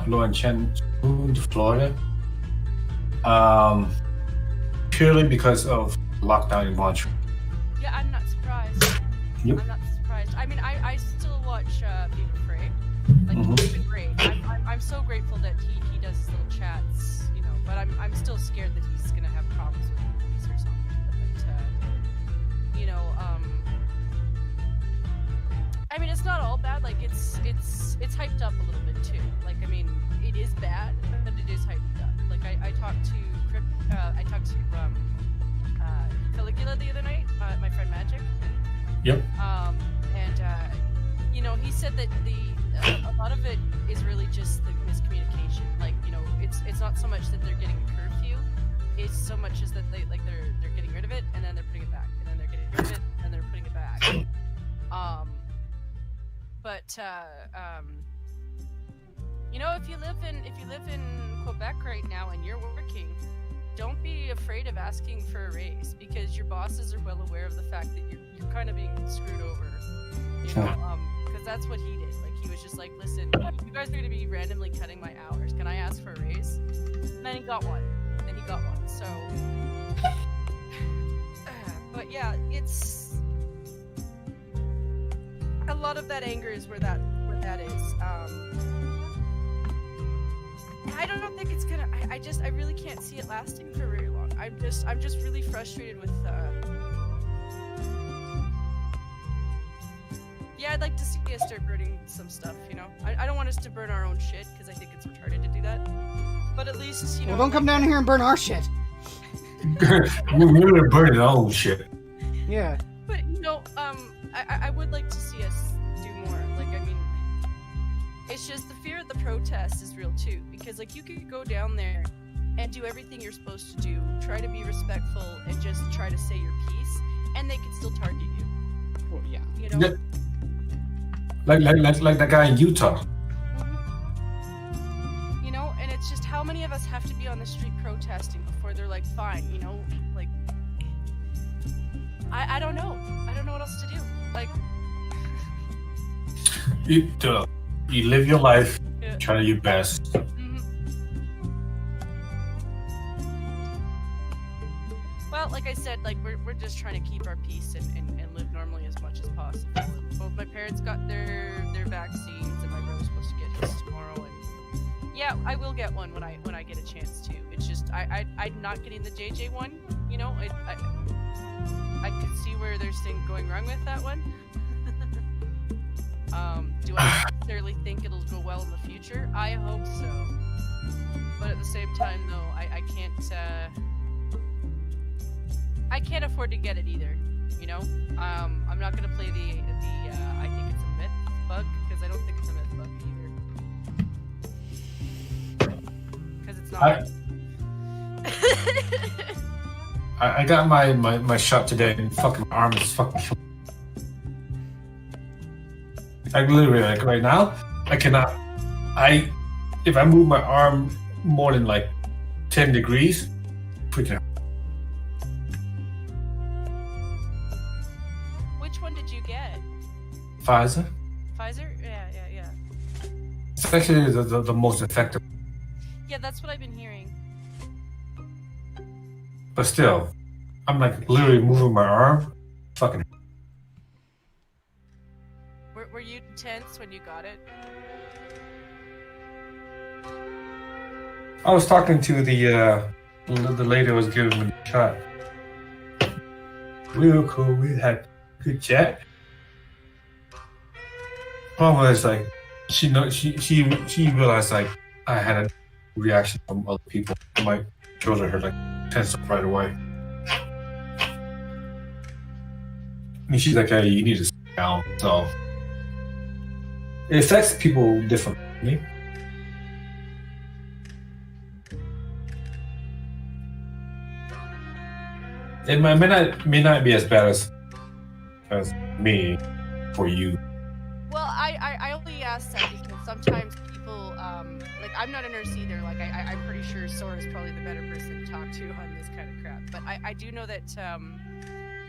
Lauren Chen moved to Florida purely because of lockdown in Montreal. Yeah, I'm not surprised. Yep. I'm not surprised. I mean, I still watch Beaver Frey. Like, he's been great. I'm so grateful that he does his little chats, but I'm still scared that he's gonna have problems with movies or something. But I mean, it's not all bad. Like, it's hyped up a little bit too. Like, I mean, it is bad, but it is hyped up. Like, I talked to Caligula the other night, my friend Magic. Yep. And he said that a lot of it is really just the miscommunication. Like, it's not so much that they're getting a curfew, it's so much as that they're getting rid of it and then they're putting it back, and then they're getting rid of it and they're putting it back. You know, if you live in Quebec right now and you're working, don't be afraid of asking for a raise, because your bosses are well aware of the fact that you're kind of being screwed over. You know, because that's what he did. Like, he was just like, listen, you guys are going to be randomly cutting my hours. Can I ask for a raise? And then he got one. So, but yeah, it's a lot of that anger is where that is. I don't think it's gonna. I really can't see it lasting for very long. I'm just really frustrated with. Yeah, I'd like to see us start burning some stuff. You know, I don't want us to burn our own shit because I think it's retarded to do that. But at least, you know. Well, don't come down here and burn our shit. We're burning our own shit. Yeah. But you know, I would like to see us do more. Like, I mean, it's just the fear of the protest is real too, because like you could go down there and do everything you're supposed to do, try to be respectful, and just try to say your piece, and they could still target you. Well, yeah. You know. Yeah. Like that guy in Utah. You know, and it's just how many of us have to be on the street protesting before they're like, fine, you know, like, I don't know. I don't know what else to do. Like, you live your life, yeah. try to do your best. Mm-hmm. Well, like I said, like we're just trying to keep our peace and live normally as much as possible. Both my parents got their vaccines, and my brother's supposed to get his tomorrow. And yeah, I will get one when I get a chance to. It's just I'm not getting the JJ one. You know, I can see where there's things going wrong with that one. Do I necessarily think it'll go well in the future? I hope so. But at the same time, though, I can't afford to get it either. You know, I'm not gonna play the I think it's a myth bug, because I don't think it's a myth bug either. Because it's not. I got my shot today, and fucking arm is fucking. Like literally, like right now, I cannot. If I move my arm more than like 10 degrees, freaking. Which one did you get? Pfizer. Pfizer? Yeah. It's actually the most effective. Yeah, that's what I've been hearing. But still, I'm like literally moving my arm. Fucking. Were you tense when you got it? I was talking to the lady I was giving me the shot. We were cool. We had a good chat. Mom was like, she realized like I had a reaction from other people. My shoulder hurt, like tense up right away. And she's like, "Hey, you need to sit down." So it affects people differently. It may not be as bad as me for you. Well, I only ask that because sometimes people, like, I'm not a nurse either. Like, I'm pretty sure Sora's probably the better person to talk to on this kind of crap. But I do know that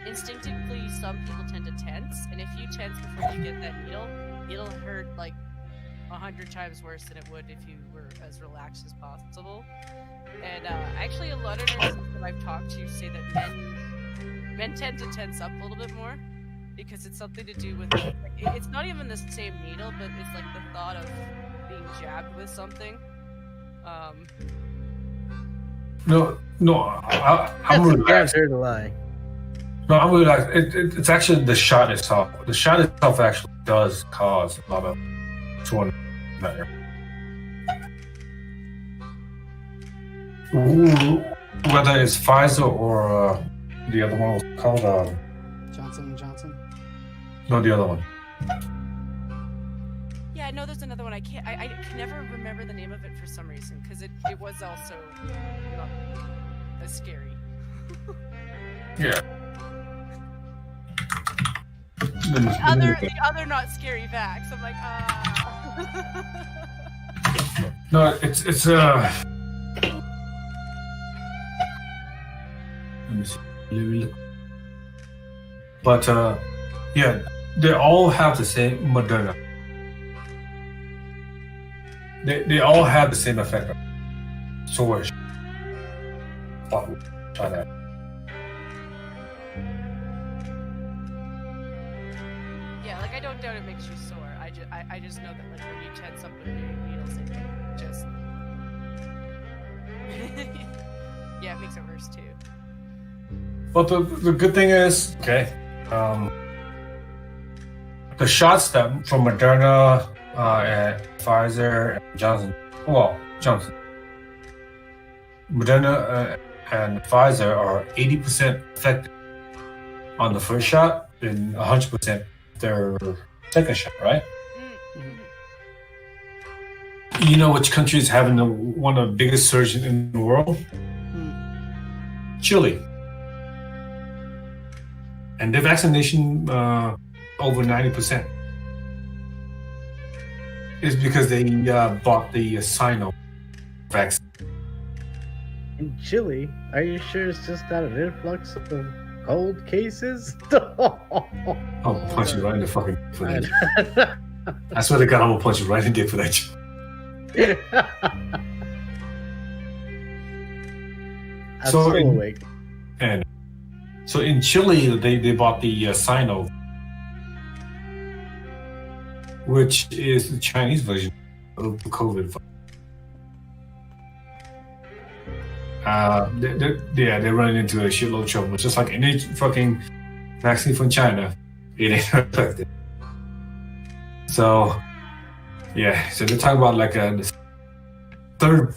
instinctively some people tend to tense, and if you tense before you get that needle, it'll hurt like 100 times worse than it would if you were as relaxed as possible. And actually, a lot of nurses that I've talked to say that men tend to tense up a little bit more because it's something to do with, like, it's not even the same needle, but it's like the thought of being jabbed with something. No, I'm relaxed. Here to lie. No, I'm relaxed. It's actually the shot itself. The shot itself actually does cause a lot of torn matter. Whether it's Pfizer or the other one was called Johnson & Johnson? No, the other one. Yeah, I know there's another one. I can never remember the name of it for some reason because it was also not as scary. Yeah. The other not scary vax. I'm like, No, it's let me see. But yeah, they all have the same Moderna. They all have the same effect. Sore. Try that. Yeah, like I don't doubt it makes you sore. I just know that like when you tense up with needles, it just yeah, it makes it worse too. But the good thing is, okay, the shots that from Moderna and Pfizer and Johnson, Moderna and Pfizer are 80% effective on the first shot and 100% their second shot, right? You know which country is having one of the biggest surges in the world? Chile. And their vaccination over 90% is because they bought the Sino vaccine. In Chile, are you sure it's just not an influx of cold cases? I'll punch you right in the fucking dick for that. I swear to God, I'm gonna punch you right in the dick for that. I'm so awake. And so in Chile, they bought the Sino, which is the Chinese version of the COVID. They're running into a shitload of trouble. Just like any fucking vaccine from China, it ain't effective. So, yeah, so they're talking about like a third,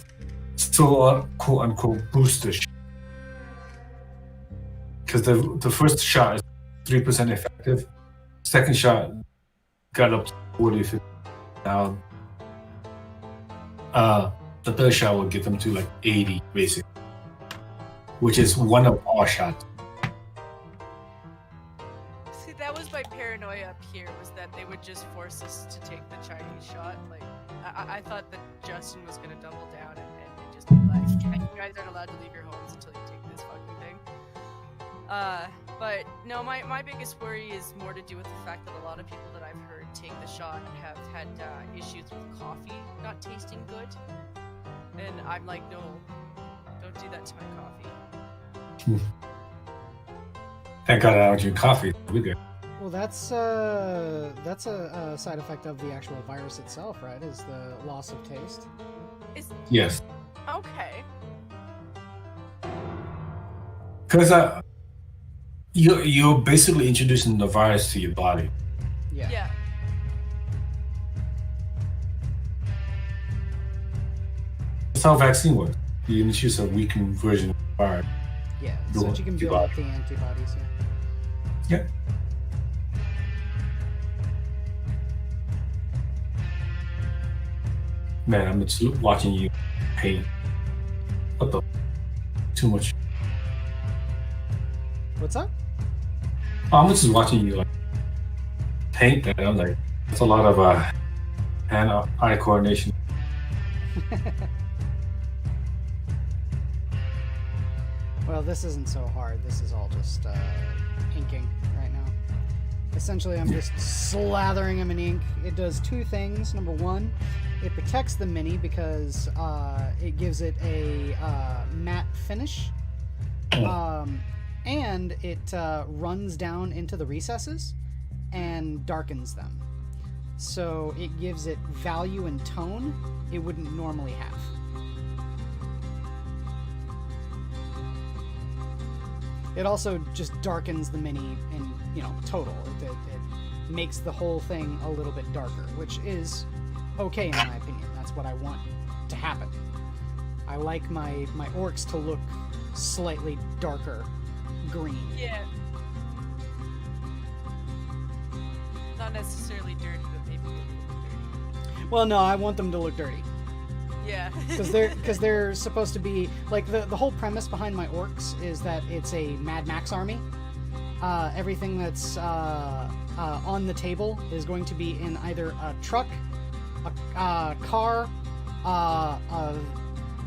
still quote unquote booster shot. Because the first shot is 3% effective. Second shot got up to 40-50 now. The third shot will get them to like 80, basically, which is one of our shots. See, that was my paranoia up here, was that they would just force us to take the Chinese shot. Like, I thought that Justin was going to double down and just be like, you guys aren't allowed to leave your homes until you take this fucking thing. But no, my biggest worry is more to do with the fact that a lot of people that I've heard take the shot have had issues with coffee not tasting good. And I'm like, no, don't do that to my coffee. Thank God I don't drink coffee. We're good. Well, that's a side effect of the actual virus itself, right? Is the loss of taste? Yes. Okay. Because you're basically introducing the virus to your body. Yeah. That's how vaccine works. You introduce a weakened version of the virus. Yeah, so that you can build up the antibodies. Yeah. Man, I'm just watching you paint. What the? Too much. What's up? I'm just watching you like paint that. I'm like, that's a lot of hand-eye coordination. Well, this isn't so hard. This is all just inking right now. Essentially, I'm just slathering them in ink. It does two things. Number one, it protects the mini because it gives it a matte finish. And it runs down into the recesses and darkens them. So it gives it value and tone it wouldn't normally have. It also just darkens the mini in, total. It makes the whole thing a little bit darker, which is okay in my opinion. That's what I want to happen. I like my orcs to look slightly darker green. Yeah. Not necessarily dirty, but maybe a little bit dirty. Well, no, I want them to look dirty. Yeah. Because they're supposed to be like the whole premise behind my orcs is that it's a Mad Max army. Everything that's on the table is going to be in either a truck, a car, a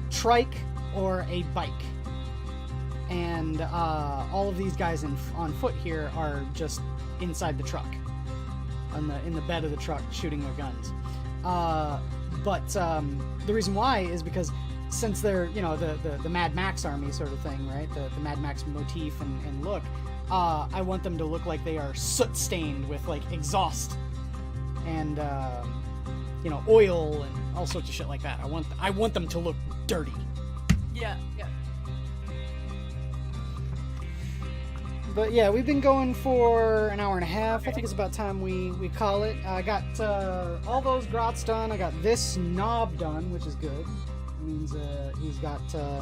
trike or a bike. And all of these guys on foot here are just inside the truck, in the bed of the truck, shooting their guns. But the reason why is because since they're, you know, the Mad Max army sort of thing, right? The Mad Max motif and look, I want them to look like they are soot stained with like exhaust and you know, oil and all sorts of shit like that. I want them to look dirty. Yeah. But yeah, we've been going for an hour and a half. I think it's about time we call it. I got all those grots done. I got this knob done, which is good. It means he's got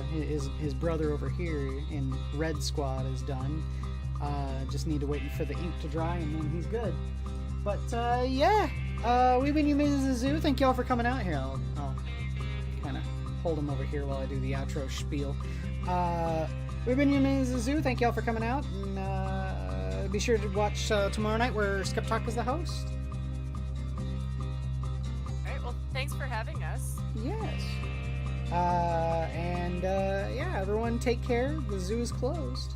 his brother over here in Red Squad is done. Just need to wait for the ink to dry, and then he's good. But yeah, we've been your Minions of the Zoo. Thank you all for coming out here. I'll kind of hold him over here while I do the outro spiel. We've been your Minions of the Zoo. Thank you all for coming out, and be sure to watch tomorrow night where Skep Tock is the host. Alright, well, thanks for having us. Yes. And yeah, everyone take care. The zoo is closed.